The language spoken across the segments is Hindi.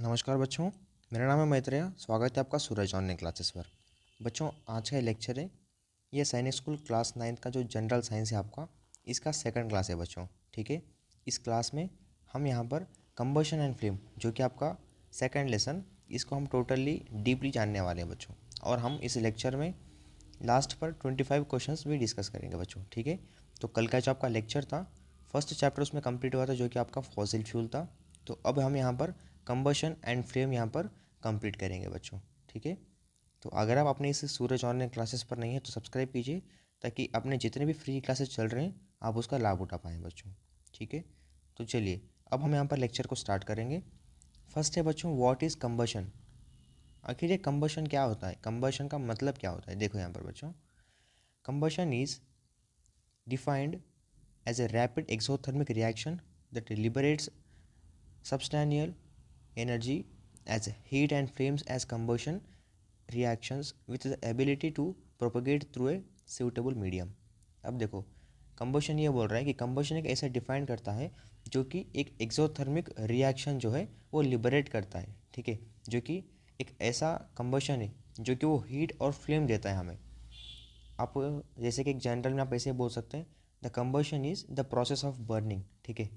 नमस्कार बच्चों, मेरा नाम है मैत्रेय। स्वागत है आपका सूरज ऑनलाइन क्लासेस पर। बच्चों, आज का लेक्चर है ये सैनिक स्कूल क्लास 9 का जो जनरल साइंस है आपका, इसका सेकंड क्लास है बच्चों। ठीक है, इस क्लास में हम यहाँ पर कंबशन एंड फ्लेम जो कि आपका सेकंड लेसन, इसको हम टोटली डीपली जानने वाले हैं बच्चों। और हम इस लेक्चर में लास्ट पर 25 क्वेश्चंस भी डिस्कस करेंगे बच्चों। ठीक है, तो कल का जो आपका लेक्चर था, फर्स्ट चैप्टर उसमें कंप्लीट हुआ था जो कि आपका फॉसिल फ्यूल था। तो अब हम यहाँ पर कंबशन एंड फ्लेम यहाँ पर कंप्लीट करेंगे बच्चों। ठीक है, तो अगर आप अपने इस सूरज ऑनलाइन क्लासेस पर नहीं है तो सब्सक्राइब कीजिए, ताकि अपने जितने भी फ्री क्लासेस चल रहे हैं आप उसका लाभ उठा पाएँ बच्चों। ठीक है, तो चलिए अब हम यहाँ पर लेक्चर को स्टार्ट करेंगे। फर्स्ट है बच्चों, व्हाट इज़ कंबशन। आखिर ये कंबशन क्या होता है, कंबशन का मतलब क्या होता है। देखो यहाँ पर बच्चों, combustion is defined as a rapid exothermic reaction that liberates substantial energy as heat and flames as combustion reactions with the ability to propagate through a suitable medium। अब देखो, कंबशन ये बोल रहा है कि कंबशन एक ऐसा डिफाइन करता है जो कि एक एक्सोथर्मिक रिएक्शन जो है वो लिबरेट करता है। ठीक है, जो कि एक ऐसा कंबशन है जो कि वो हीट और फ्लेम देता है हमें। आप जैसे कि एक जनरल में आप ऐसे बोल सकते हैं, the combustion is the process of burning. ठीक है,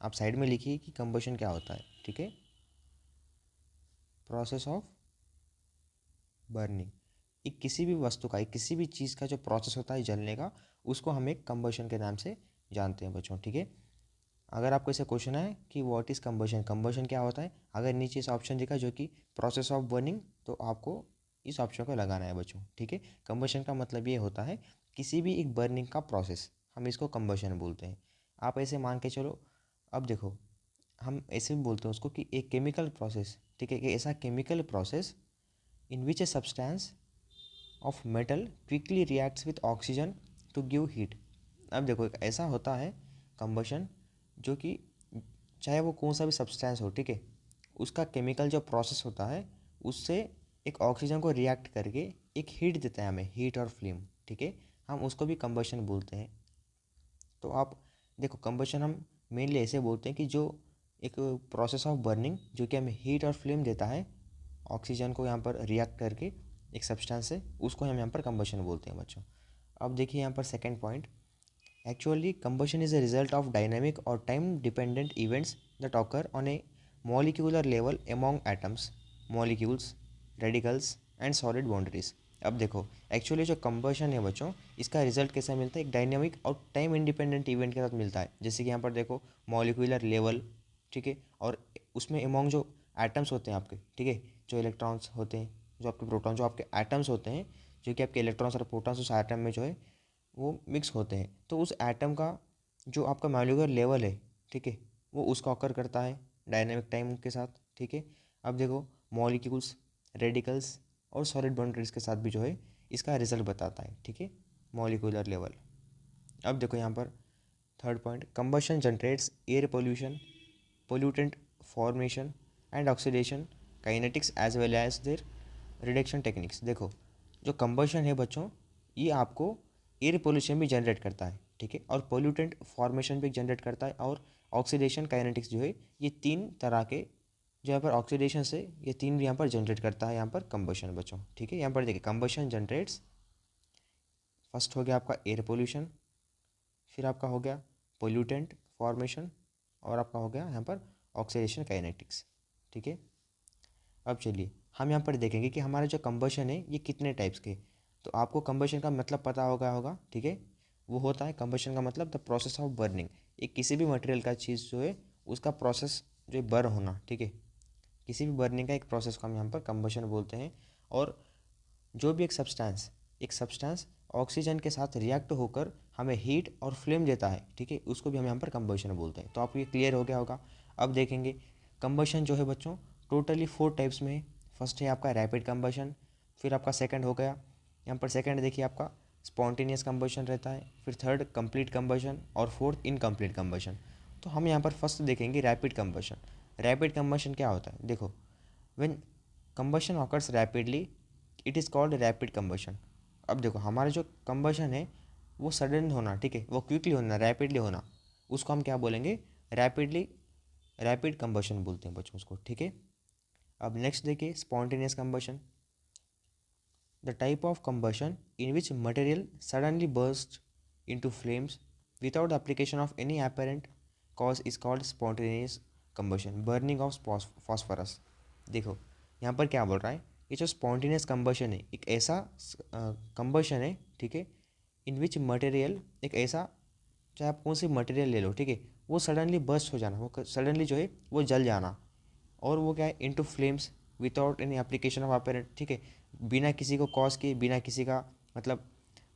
आप साइड में लिखिए कि कंबशन क्या होता है। ठीक है, प्रोसेस ऑफ बर्निंग, एक किसी भी वस्तु का, एक किसी भी चीज़ का जो प्रोसेस होता है जलने का, उसको हम एक कंबशन के नाम से जानते हैं बच्चों। ठीक है, अगर आपको ऐसे क्वेश्चन है कि व्हाट इज़ कंबशन, कंबशन क्या होता है, अगर नीचे इस ऑप्शन दिखा जो कि प्रोसेस ऑफ बर्निंग, तो आपको इस ऑप्शन को लगाना है बच्चों। ठीक है, कंबशन का मतलब ये होता है किसी भी एक बर्निंग का प्रोसेस, हम इसको कंबशन बोलते हैं। आप ऐसे मान के चलो, अब देखो हम ऐसे भी बोलते हैं उसको कि एक केमिकल प्रोसेस। ठीक है, कि ऐसा chemical process in which a substance of metal quickly reacts with oxygen to give heat. अब देखो, एक ऐसा होता है कंबशन जो कि चाहे वो कौन सा भी सब्सटेंस हो, ठीक है, उसका केमिकल जो प्रोसेस होता है उससे एक ऑक्सीजन को रिएक्ट करके एक हीट देता है हमें, हीट और फ्लेम। ठीक है, हम उसको भी कंबशन बोलते हैं। तो आप देखो, कंबशन हम मेनली ऐसे बोलते हैं कि जो एक प्रोसेस ऑफ बर्निंग जो कि हमें हीट और फ्लेम देता है, ऑक्सीजन को यहाँ पर रिएक्ट करके एक सब्सटेंस से, उसको हम यहाँ पर कंबशन बोलते हैं बच्चों। अब देखिए यहाँ पर second point, actually combustion is a result of dynamic or time dependent events that occur on a molecular level among atoms, molecules, radicals and solid boundaries। अब देखो, एक्चुअली जो कंबशन है बच्चों, इसका रिजल्ट कैसा मिलता है, एक डायनामिक और टाइम इंडिपेंडेंट इवेंट के साथ मिलता है। जैसे कि यहाँ पर देखो, मॉलिक्यूलर लेवल, ठीक है, और उसमें एमोंग जो एटम्स होते हैं आपके, ठीक है, जो इलेक्ट्रॉन्स होते हैं, जो आपके प्रोटॉन, जो आपके एटम्स होते हैं, जो कि आपके इलेक्ट्रॉन्स और प्रोटॉन्स उस एटम में जो है वो मिक्स होते हैं, तो उस एटम का जो आपका मॉलिक्यूलर लेवल है, ठीक है, वो उसका ऑकर करता है डायनेमिक टाइम के साथ। ठीक है, अब देखो, मॉलिक्यूल्स, रेडिकल्स और सॉलिड बाउंड्रीज के साथ भी जो है इसका रिजल्ट बताता है। ठीक है, मॉलिक्यूलर लेवल। अब देखो यहाँ पर third point, combustion generates air pollution, pollutant formation and oxidation kinetics as well as their reduction techniques. देखो, जो कंबशन है बच्चों, ये आपको एयर पोल्यूशन भी जनरेट करता है, ठीक है, और पोल्यूटेंट फॉर्मेशन भी जनरेट करता है, और ऑक्सीडेशन काइनेटिक्स जो है, ये तीन तरह के जो यहाँ पर ऑक्सीडेशन से, ये तीन भी यहाँ पर जनरेट करता है यहाँ पर कंबशन बच्चों। ठीक है, यहाँ पर देखिए, कंबशन जनरेट्स, फर्स्ट हो गया आपका एयर पोल्यूशन, फिर आपका हो गया पोल्यूटेंट फॉर्मेशन, और आपका हो गया यहाँ पर ऑक्सीडेशन काइनेटिक्स। ठीक है, अब चलिए हम यहाँ पर देखेंगे कि हमारा जो कंबशन है ये कितने टाइप्स के। तो आपको कंबशन का मतलब पता होगा, ठीक है, वो होता है, कंबशन का मतलब द प्रोसेस ऑफ बर्निंग, एक किसी भी मटेरियल का चीज़ जो है उसका प्रोसेस जो है बर्न होना। ठीक है, किसी भी बर्निंग का एक प्रोसेस को हम यहाँ पर कंबशन बोलते हैं। और जो भी एक सब्सटेंस ऑक्सीजन के साथ रिएक्ट होकर हमें हीट और फ्लेम देता है, ठीक है, उसको भी हम यहाँ पर कंबशन बोलते हैं। तो आपको ये क्लियर हो गया होगा। अब देखेंगे कंबशन जो है बच्चों, टोटली 4 टाइप्स में है। फर्स्ट है आपका रैपिड कंबशन, फिर आपका सेकंड हो गया, यहाँ पर सेकंड देखिए आपका स्पॉन्टेनियस कंबशन रहता है, फिर थर्ड कंप्लीट कंबशन, और फोर्थ इनकम्प्लीट कंबशन। तो हम यहाँ पर फर्स्ट देखेंगे रैपिड कंबशन। रैपिड कंबशन क्या होता है, देखो, when combustion occurs rapidly it is called rapid combustion. अब देखो, हमारा जो कंबशन है वो सडन होना, ठीक है, वो क्विकली होना, रैपिडली होना, उसको हम क्या बोलेंगे, रैपिडली रैपिड कंबशन बोलते हैं बच्चों उसको, ठीक है। अब नेक्स्ट देखिए spontaneous combustion, the type of combustion in which material suddenly burst into flames without the application of any apparent cause is called spontaneous combustion, burning of phosphorus. देखो यहाँ पर क्या बोल रहा है, ये जो स्पॉन्टेनियस कंबशन है एक ऐसा कंबशन है, ठीक है, इन विच मटेरियल, एक ऐसा, चाहे आप कौन सी मटेरियल ले लो, ठीक है, वो सडनली बर्स्ट हो जाना, वो सडनली जो है वो जल जाना, और वो क्या है into flames without any application of apparent, ठीक है, बिना किसी को कॉज किए, बिना किसी का मतलब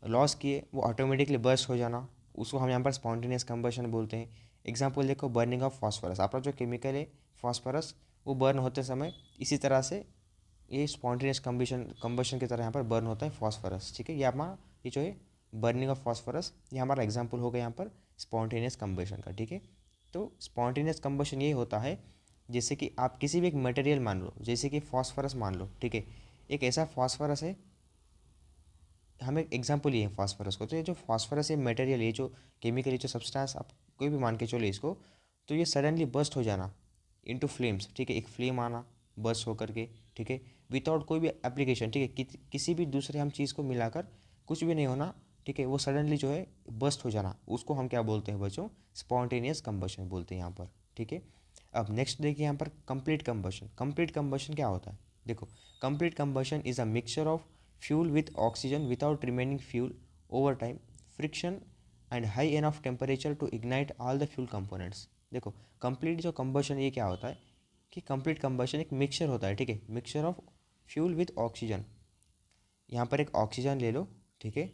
लॉस किए वो ऑटोमेटिकली बर्स्ट हो जाना, उसको हम यहाँ पर स्पॉन्टेनियस कंबशन बोलते हैं। एग्जाम्पल देखो, बर्निंग ऑफ फॉस्फोरस, आपका जो केमिकल है फॉस्फोरस वो बर्न होते समय इसी तरह से ये स्पॉन्टेनियस कंबशन की तरह यहाँ पर बर्न होता है फॉस्फोरस, ठीक है। ये जो है बर्निंग ऑफ फॉस्फोरस, ये हमारा एग्जाम्पल हो गया यहाँ पर स्पॉन्टेनियस कंबशन का, ठीक है। तो स्पॉन्टेनियस कंबशन ये होता है जैसे कि आप किसी भी एक मटेरियल मान लो, जैसे कि फॉस्फोरस मान लो, ठीक है, एक ऐसा फॉस्फोरस है, हमें एग्जाम्पल ये है फॉस्फोरस को, तो ये जो फॉस्फोरस है मटेरियल, ये जो केमिकल, ये जो सब्सटेंस आप कोई भी मान के चलो इसको, तो ये सडनली बर्स्ट हो जाना इनटू फ्लेम्स, ठीक है, एक फ्लेम आना बर्स्ट होकर के, ठीक है, विदाउट कोई भी एप्लीकेशन, ठीक है, किसी भी दूसरे हम चीज़ को मिलाकर कुछ भी नहीं होना, ठीक है, वो सडनली जो है बर्स्ट हो जाना, उसको हम क्या बोलते हैं बच्चों, स्पॉन्टेनियस कंबशन बोलते हैं यहाँ पर, ठीक है। अब नेक्स्ट देखिए यहाँ पर कंप्लीट कंबशन, कंप्लीट कंबशन क्या होता है, देखो complete combustion is a mixture of fuel with oxygen without remaining fuel over time, friction and high enough temperature to ignite all the fuel components। देखो कंप्लीट जो कंबशन ये क्या होता है कि कंप्लीट कंबशन एक मिक्सचर होता है, ठीक है, mixture of fuel with oxygen, यहाँ पर एक ऑक्सीजन ले लो, ठीक है,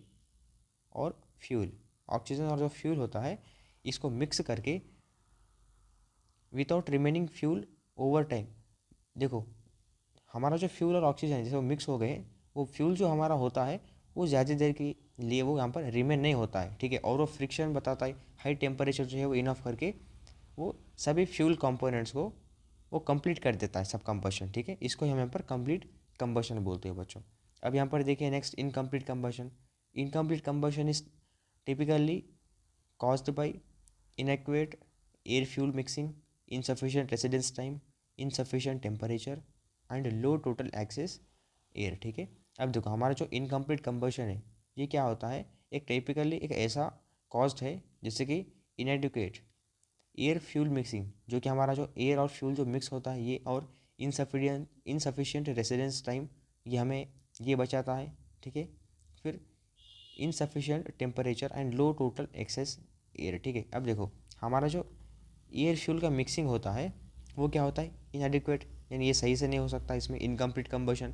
और फ्यूल, ऑक्सीजन और जो फ्यूल होता है इसको मिक्स करके without remaining fuel over time. देखो हमारा जो फ्यूल और ऑक्सीजन है जैसे वो मिक्स हो गए, वो फ्यूल जो हमारा होता है वो ज़्यादा देर के लिए वो यहाँ पर रिमेन नहीं होता है, ठीक है, और वो फ्रिक्शन बताता है, हाई टेम्परेचर जो है वो इनफ करके वो सभी फ्यूल कंपोनेंट्स को वो कंप्लीट कर देता है सब कंबशन, ठीक है, इसको हम यहाँ पर कंप्लीट कंबशन बोलते हैं बच्चों। अब यहाँ पर देखिए next incomplete combustion, incomplete combustion is typically caused by inadequate air fuel mixing, insufficient residence time, insufficient temperature and low total access air, ठीक है। अब देखो हमारा जो इनकम्प्लीट कंबशन है ये क्या होता है, एक टिपिकली एक ऐसा कॉस्ट है जैसे कि इनएडुकेट एयर फ्यूल मिक्सिंग, जो कि हमारा जो एयर और फ्यूल जो मिक्स होता है ये, और इनसफिशियंट रेसिडेंस टाइम, ये हमें ये बचाता है, ठीक है। फिर insufficient temperature and low total excess air, ठीक है। अब देखो हमारा जो एयर फ्यूल का मिक्सिंग होता है वो क्या होता है, इनएडिक्वेट, यानी ये सही से नहीं हो सकता, इसमें इनकम्प्लीट कंबशन,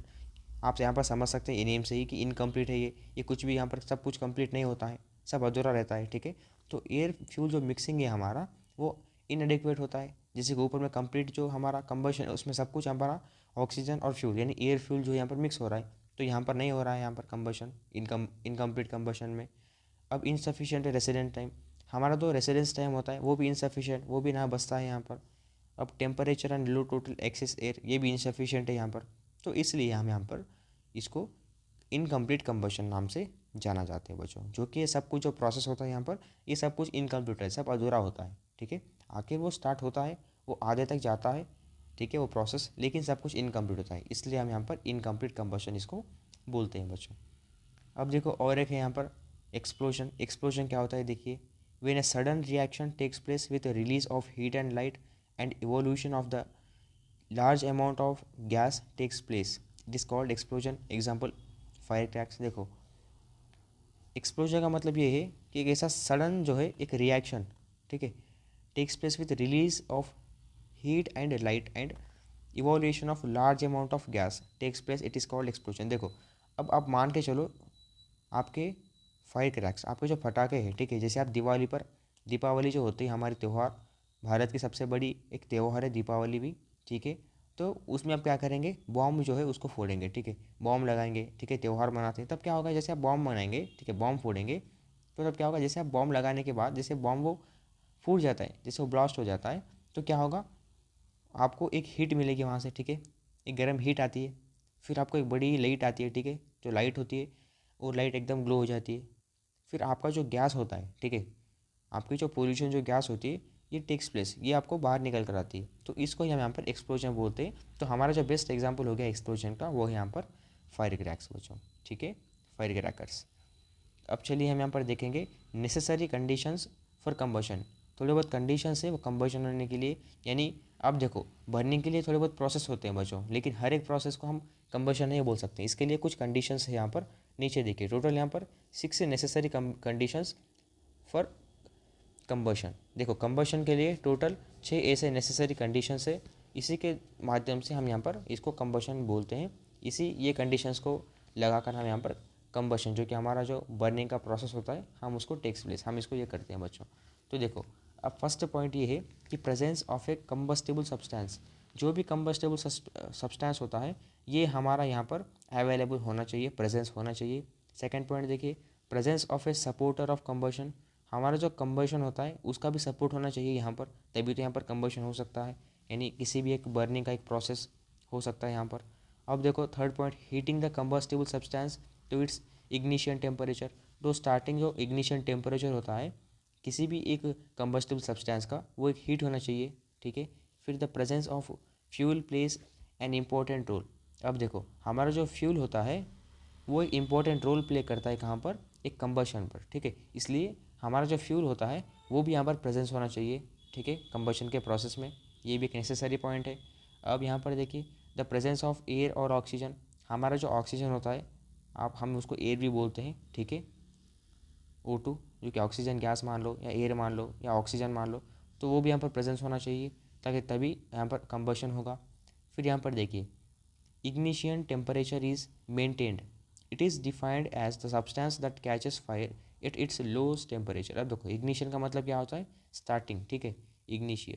आप यहाँ पर समझ सकते हैं नेम से ही कि इनकम्प्लीट है ये कुछ भी यहाँ पर सब कुछ कंप्लीट नहीं होता है, सब अधूरा रहता है, ठीक है। तो एयर फ्यूल जो मिक्सिंग है हमारा वो इनएडिक्वेट होता है, जैसे कि ऊपर में कंप्लीट जो हमारा कंबशन है उसमें सब कुछ हमारा ऑक्सीजन और फ्यूल यानी एयर फ्यूल जो यहाँ पर मिक्स हो रहा है, तो यहाँ पर नहीं हो रहा है यहाँ पर कंबशन, इनकम्प्लीट कंबशन में। अब इनसफिशिएंट रेसिडेंट टाइम, हमारा जो रेसिडेंस टाइम होता है वो भी इनसफिशिएंट, वो भी ना बचता है यहाँ पर। अब temperature and low total excess air, ये भी इनसफिशिएंट है यहाँ पर, तो इसलिए हम यहाँ पर इसको इनकम्प्लीट कंबशन नाम से जाना जाते हैं बच्चों, जो कि ये सब कुछ जो प्रोसेस होता है यहाँ पर ये सब कुछ इनकम्प्लीट है, सब अधूरा होता है, ठीक है। आखिर वो स्टार्ट होता है, वो आधे तक जाता है, ठीक है, वो प्रोसेस, लेकिन सब कुछ इनकम्प्लीट होता है, इसलिए हम यहाँ पर इनकम्प्लीट कंबशन इसको बोलते हैं बच्चों। अब देखो और एक है यहाँ पर एक्सप्लोजन, एक्सप्लोजन क्या होता है देखिए, when a sudden reaction takes place with release of heat and light and evolution of the large amount of gas takes place, it is called explosion. Example fire cracks. देखो एक्सप्लोजन का मतलब ये है कि एक ऐसा सडन जो है एक रिएक्शन, ठीक है, takes place with release of heat and light and evolution of large amount of gas takes place, it is called explosion. देखो अब आप मान के चलो आपके फायर क्रैक्स, आपके जो पटाखे हैं, ठीक है, जैसे आप दिवाली पर, दीपावली जो होती है हमारी त्यौहार, भारत की सबसे बड़ी एक त्यौहार है दीपावली भी, ठीक है, तो उसमें आप क्या करेंगे, बॉम्ब जो है उसको फोड़ेंगे, ठीक है, बॉम्ब लगाएंगे, ठीक है, त्यौहार मनाते हैं, तब क्या होगा, जैसे आप बॉम्ब बनाएंगे, ठीक है, बॉम्ब फोड़ेंगे, तो तब क्या होगा, जैसे आप बॉम्ब लगाने के बाद जैसे बॉम्ब वो फूट जाता है, जैसे वो ब्लास्ट हो जाता है, तो क्या होगा, आपको एक हीट मिलेगी वहाँ से, ठीक है, एक गर्म हीट आती है, फिर आपको एक बड़ी लाइट आती है, ठीक है, जो लाइट होती है वो लाइट एकदम ग्लो हो जाती है, फिर आपका जो गैस होता है, ठीक है, आपकी जो पोल्यूशन जो गैस होती है ये टेक्स प्लेस, ये आपको बाहर निकल कर आती है, तो इसको हम यहाँ पर एक्सप्लोजन बोलते हैं। तो हमारा जो बेस्ट एग्जाम्पल हो गया एक्सप्लोजन का वो है यहाँ पर फायर क्रैक्स बच्चों, ठीक है, फायर क्रैकर्स। अब चलिए हम यहाँ पर देखेंगे नेसेसरी कंडीशंस फॉर कंबशन। थोड़े बहुत कंडीशंस है वो कंबशन होने के लिए, यानी अब देखो बर्निंग के लिए थोड़े बहुत प्रोसेस होते हैं बच्चों, लेकिन हर एक प्रोसेस को हम कंबशन नहीं बोल सकते। इसके लिए कुछ कंडीशंस है यहाँ पर, नीचे देखिए टोटल यहाँ पर 6 नेसेसरी कंडीशंस फॉर कंबशन। देखो कंबशन के लिए टोटल 6 ऐसे नेसेसरी कंडीशंस है, इसी के माध्यम से हम यहाँ पर इसको कंबशन बोलते हैं। इसी ये कंडीशंस को लगाकर हम यहाँ पर कंबशन, जो कि हमारा जो बर्निंग का प्रोसेस होता है, हम उसको टेक्स प्लेस, हम इसको ये करते हैं बच्चों। तो देखो अब फर्स्ट पॉइंट ये है कि presence of A combustible substance, जो भी कंबस्टेबल सब्सटेंस होता है ये हमारा यहाँ पर अवेलेबल होना चाहिए, प्रेजेंस होना चाहिए। सेकेंड पॉइंट देखिए presence of A supporter of combustion, हमारा जो कंबशन होता है उसका भी सपोर्ट होना चाहिए यहाँ पर, तभी तो यहाँ पर कंबशन हो सकता है, यानी किसी भी एक बर्निंग का एक प्रोसेस हो सकता है यहाँ पर। अब देखो third point heating the combustible substance to its ignition temperature, तो स्टार्टिंग जो इग्निशन टेम्परेचर होता है किसी भी एक कंबस्टेबल सब्सटेंस का वो एक हीट होना चाहिए, ठीक है। फिर the presence of fuel plays an important role, अब देखो हमारा जो फ्यूल होता है वो एक इम्पॉर्टेंट रोल प्ले करता है कहाँ पर, एक कंबशन पर, ठीक है। इसलिए हमारा जो फ्यूल होता है वो भी यहाँ पर प्रेजेंस होना चाहिए, ठीक है, कंबशन के प्रोसेस में, ये भी एक नेसेसरी पॉइंट है। अब यहाँ पर देखिए द प्रेजेंस ऑफ एयर और ऑक्सीजन, हमारा जो ऑक्सीजन होता है आप हम उसको एयर भी बोलते हैं, ठीक है, O2, जो कि ऑक्सीजन गैस मान लो या एयर मान लो या ऑक्सीजन मान लो, तो वो भी यहाँ पर प्रेजेंस होना चाहिए, ताकि तभी यहाँ पर कंबशन होगा। फिर यहाँ पर देखिए ignition temperature is maintained, it is defined as the substance that catches fire at its lowest temperature। अब देखो ignition का मतलब क्या होता है, स्टार्टिंग, ठीक है, ignition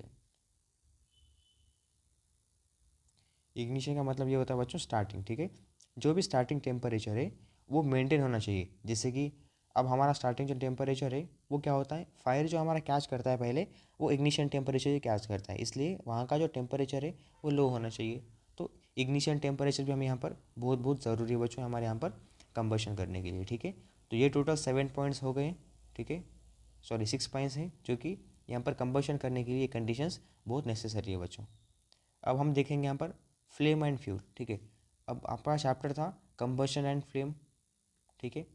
का मतलब ये होता है बच्चों स्टार्टिंग, ठीक है। जो भी स्टार्टिंग टेम्परेचर है वो मेंटेन होना चाहिए, जैसे कि अब हमारा स्टार्टिंग जो टेम्परेचर है वो क्या होता है, फायर जो हमारा कैच करता है पहले वो इग्निशन टेम्परेचर ही कैच करता है, इसलिए वहाँ का जो टेम्परेचर है वो लो होना चाहिए। तो इग्निशन टेम्परेचर भी हमें यहाँ पर बहुत बहुत ज़रूरी है बच्चों हमारे यहाँ पर कंबशन करने के लिए, ठीक है। तो ये टोटल 7 पॉइंट्स हो गए, ठीक है, सॉरी 6 पॉइंट्स हैं जो कि यहाँ पर कंबशन करने के लिए कंडीशंस बहुत नेसेसरी है बच्चों। अब हम देखेंगे यहाँ पर फ्लेम एंड फ्यूल, ठीक है। अब आपका चैप्टर था कंबशन एंड फ्लेम, ठीक है।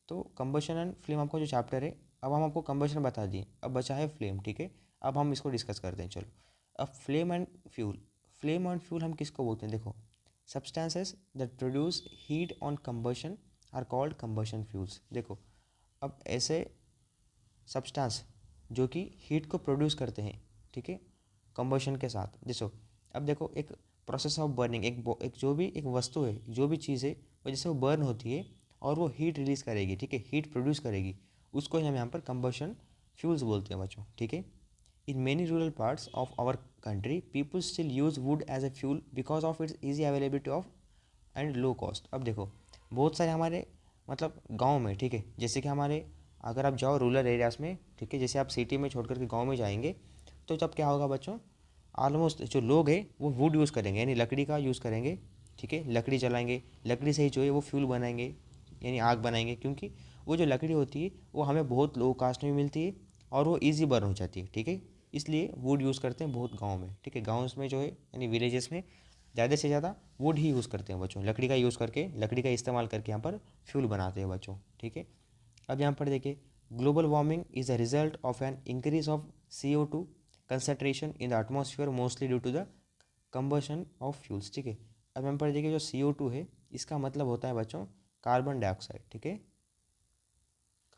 तो कंबशन एंड फ्लेम आपका जो चैप्टर है, अब हम आपको कंबशन बता दिए, अब बचा है फ्लेम, ठीक है। अब हम इसको डिस्कस करते हैं, चलो। अब flame and fuel, flame and fuel हम किसको बोलते हैं, देखो substances that produce heat on combustion are called combustion fuels. देखो अब ऐसे सब्सटेंस जो कि हीट को प्रोड्यूस करते हैं, ठीक है, कंबशन के साथ। अब देखो एक प्रोसेस ऑफ बर्निंग, एक जो भी एक वस्तु है, जो भी चीज़ है वो जैसे वो बर्न होती है और वो हीट रिलीज़ करेगी, ठीक है, हीट प्रोड्यूस करेगी, उसको हम यहाँ पर कंबशन फ्यूल्स बोलते हैं बच्चों, ठीक है। In many rural parts of our country people still use wood as a fuel because of its easy availability of and low cost. अब देखो बहुत सारे हमारे मतलब गाँव में, ठीक है, जैसे कि हमारे अगर आप जाओ रूरल एरियाज़ में, ठीक है, जैसे आप सिटी में छोड़ कर के गाँव में जाएंगे, तो तब क्या होगा बच्चों, ऑलमोस्ट जो लोग हैं वो वुड यूज़ करेंगे, यानी लकड़ी का यूज़ करेंगे, ठीक है, लकड़ी जलाएंगे, लकड़ी से ही जो है वो फ्यूल बनाएंगे, यानी आग बनाएंगे, क्योंकि वो जो लकड़ी होती है वो हमें बहुत लो कास्ट में मिलती है और वो ईजी बर्न हो जाती है, ठीक है। इसलिए वुड यूज़ करते हैं बहुत गाँव में, ठीक है, गाँव में जो है यानी विलेजेस में ज़्यादा से ज़्यादा वुड ही यूज़ करते हैं बच्चों, लकड़ी का यूज़ करके, लकड़ी का इस्तेमाल करके यहाँ पर फ्यूल बनाते हैं बच्चों, ठीक है। अब यहाँ पर देखिए global warming is a result of an increase of CO2 concentration in the atmosphere mostly due to the combustion of fuels, ठीक है। अब यहाँ पर देखिए जो CO2 है इसका मतलब होता है बच्चों कार्बन डाइऑक्साइड, ठीक है,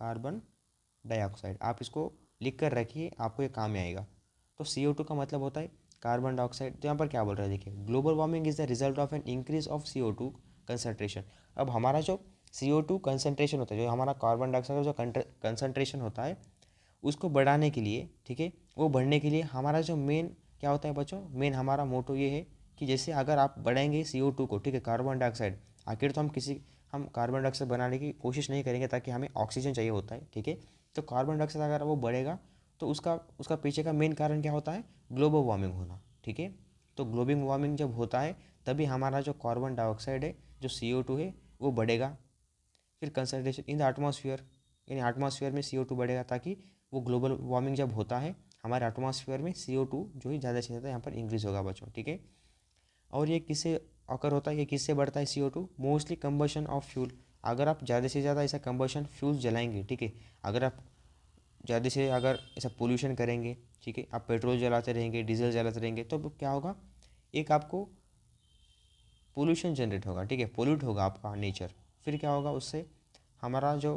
कार्बन डाइऑक्साइड, आप इसको लिख कर रखिए, आपको ये काम में आएगा। तो CO2 का मतलब होता है कार्बन डाइऑक्साइड। तो यहाँ पर क्या बोल रहा है देखिए global warming is the result of an increase of CO2 concentration. अब हमारा जो CO2 कंसनट्रेशन होता है, जो हमारा कार्बन डाइऑक्साइड का जो कंसनट्रेशन होता है उसको बढ़ाने के लिए, ठीक है, वो बढ़ने के लिए हमारा जो मेन क्या होता है बच्चों, मेन हमारा मोटो ये है कि जैसे अगर आप बढ़ाएंगे CO2 को, ठीक है, कार्बन डाइऑक्साइड, आखिर तो हम कार्बन डाइऑक्साइड बनाने की कोशिश नहीं करेंगे ताकि हमें ऑक्सीजन चाहिए होता है, ठीक है। तो कार्बन डाइऑक्साइड अगर वो बढ़ेगा तो उसका उसका पीछे का मेन कारण क्या होता है, ग्लोबल वार्मिंग होना, ठीक है। तो ग्लोबल वार्मिंग जब होता है तभी हमारा जो कार्बन डाइऑक्साइड है, जो CO2 है, वो बढ़ेगा। फिर कंसनट्रेशन इन द एटमॉस्फेयर, यानी एटमॉस्फेयर में CO2 बढ़ेगा, ताकि वो ग्लोबल वार्मिंग जब होता है हमारे एटमॉस्फेयर में CO2 जो है ज़्यादा से ज़्यादा यहाँ पर इंक्रीज़ होगा बच्चों, ठीक है। और ये किससे अकर होता है, ये किससे बढ़ता है CO2? Mostly combustion of fuel. अगर आप ज़्यादा से ज़्यादा ऐसा कंबशन फ्यूल जलाएंगे, ठीक है, अगर आप ज़्यादा से अगर ऐसा पोल्यूशन करेंगे, ठीक है, आप पेट्रोल जलाते रहेंगे, डीजल जलाते रहेंगे, तो क्या होगा, एक आपको पोल्यूशन जनरेट होगा, ठीक है, पोल्यूट होगा आपका नेचर। फिर क्या होगा उससे, हमारा जो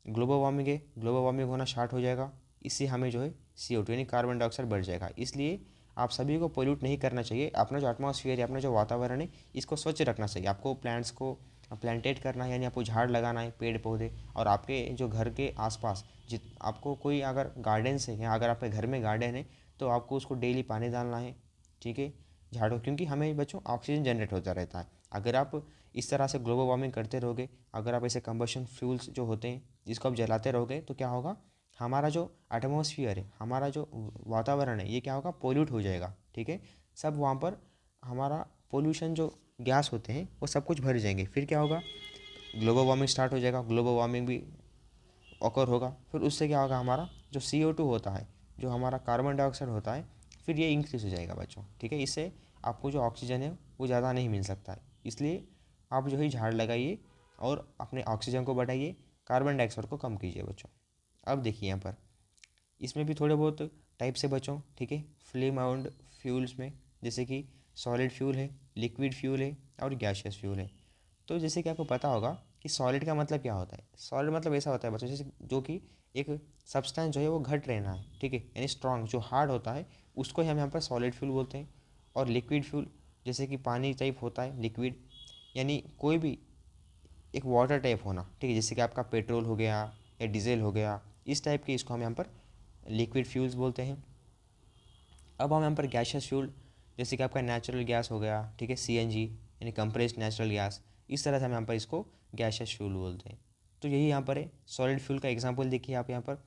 ग्लोबल वार्मिंग है, ग्लोबल वार्मिंग होना स्टार्ट हो जाएगा। इससे हमें जो है CO2 यानी कार्बन डाइऑक्साइड बढ़ जाएगा। इसलिए आप सभी को पोल्यूट नहीं करना चाहिए। अपना जो एटमॉस्फेयर है, अपना जो वातावरण है, इसको स्वच्छ रखना चाहिए। आपको प्लांट्स को प्लांटेट करना है, यानी आपको झाड़ लगाना है, पेड़ पौधे। और आपके जो घर के आसपास जित आपको कोई अगर गार्डन्स है या अगर आपके घर में गार्डन है तो आपको उसको डेली पानी डालना है, ठीक है, झाड़ों, क्योंकि हमें बच्चों ऑक्सीजन जनरेट होता रहता है। अगर आप इस तरह से ग्लोबल वार्मिंग करते रहोगे, अगर आप ऐसे कंबशन फ्यूल्स जो होते हैं जिसको आप जलाते रहोगे, तो क्या होगा, हमारा जो एटमॉस्फेयर है, हमारा जो वातावरण है, ये क्या होगा, पोल्यूट हो जाएगा, ठीक है। सब वहाँ पर हमारा पोल्यूशन जो गैस होते हैं वो सब कुछ भर जाएंगे। फिर क्या होगा, ग्लोबल वार्मिंग स्टार्ट हो जाएगा, ग्लोबल वार्मिंग भी ऑकर होगा। फिर उससे क्या होगा, हमारा जो CO2 होता है, जो हमारा कार्बन डाइऑक्साइड होता है, फिर ये इंक्रीज हो जाएगा बच्चों, ठीक है। इससे आपको जो ऑक्सीजन है वो ज़्यादा नहीं मिल सकता है। इसलिए आप जो है झाड़ लगाइए और अपने ऑक्सीजन को बढ़ाइए, कार्बन डाइऑक्साइड को कम कीजिए बच्चों। अब देखिए यहाँ पर इसमें भी थोड़े बहुत टाइप से बच्चों, ठीक है, फ्लेम बाउंड फ्यूल्स में, जैसे कि सॉलिड फ्यूल है, लिक्विड फ्यूल है और गैसियस फ्यूल है। तो जैसे कि आपको पता होगा कि सॉलिड का मतलब क्या होता है। सॉलिड मतलब ऐसा होता है बच्चों, जैसे जो कि एक सब्सटेंस जो है वो घट रहना है, ठीक है, यानी स्ट्रॉन्ग जो हार्ड होता है उसको ही हम यहाँ पर सॉलिड फ्यूल बोलते हैं। और लिक्विड फ्यूल जैसे कि पानी टाइप होता है लिक्विड, यानी कोई भी एक वाटर टाइप होना, ठीक है, जैसे कि आपका पेट्रोल हो गया या डीजल हो गया, इस टाइप के इसको हम यहाँ पर लिक्विड फ्यूल्स बोलते हैं। अब हम यहाँ पर गैसियस फ्यूल, जैसे कि आपका नेचुरल गैस हो गया, ठीक है, CNG यानी कंप्रेस्ड नेचुरल गैस, इस तरह से हम यहाँ पर इसको गैसियस फ्यूल बोलते हैं। तो यही यहाँ पर है। सॉलिड फ्यूल का एग्जांपल देखिए आप यहाँ पर,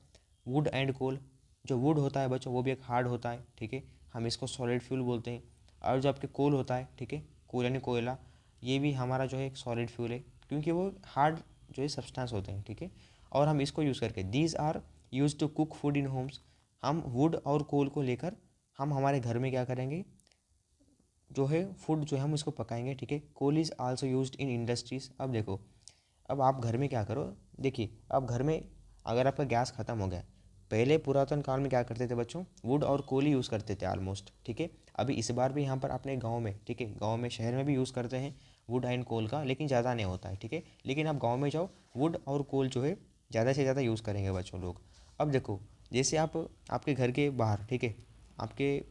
वुड एंड कोल। जो वुड होता है बच्चों वो भी एक हार्ड होता है, ठीक है, हम इसको सॉलिड फ्यूल बोलते हैं। और जो आपके कोल होता है, ठीक है, कोल यानी कोयला, ये भी हमारा जो है एक सॉलिड फ्यूल है, क्योंकि वो हार्ड जो है सब्सटेंस होते हैं, ठीक है। और हम इसको यूज़ करके, these are use to cook food in homes. हम वुड और कोल को लेकर हम हमारे घर में क्या करेंगे, जो है फूड जो है हम इसको पकाएंगे, ठीक है। Coal is also used in industries. अब देखो, अब आप घर में क्या करो, देखिए आप घर में अगर आपका गैस ख़त्म हो गया, पहले पुरातन काल में क्या करते थे बच्चों, वुड और कोल ही यूज़ करते थे ऑलमोस्ट, ठीक है। अभी इस बार भी यहाँ पर अपने गांव में, ठीक है, गांव में शहर में भी यूज़ करते हैं वुड एंड कोल का, लेकिन ज़्यादा नहीं होता है, ठीक है। लेकिन आप गाँव में जाओ, वुड और कोल जो है ज़्यादा से ज़्यादा यूज़ करेंगे बच्चों लोग। अब देखो, जैसे आप आपके घर के बाहर, ठीक है, आपके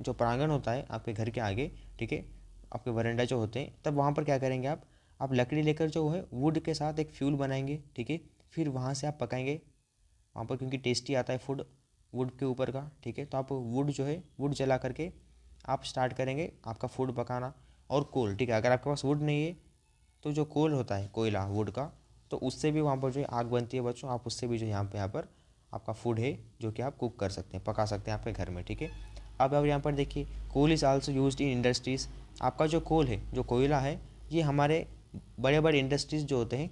जो प्रांगण होता है आपके घर के आगे, ठीक है, आपके वरांडा जो होते हैं, तब वहाँ पर क्या करेंगे आप लकड़ी लेकर जो है वुड के साथ एक फ्यूल बनाएंगे, ठीक है। फिर वहाँ से आप पकाएंगे वहाँ पर, क्योंकि टेस्टी आता है फूड वुड के ऊपर का, ठीक है। तो आप वुड जो है वुड जला करके आप स्टार्ट करेंगे आपका फूड पकाना। और कोल, ठीक है, अगर आपके पास वुड नहीं है तो जो कोल होता है कोयला वुड का, तो उससे भी वहाँ पर जो है आग बनती है बच्चों, आप उससे भी जो यहाँ पर आपका फूड है जो कि आप कुक कर सकते हैं, पका सकते हैं आपके घर में, ठीक है। अब यहाँ पर देखिए, coal is also used in industries. आपका जो कोल है, जो कोयला है, ये हमारे बड़े बड़े इंडस्ट्रीज़ जो होते हैं,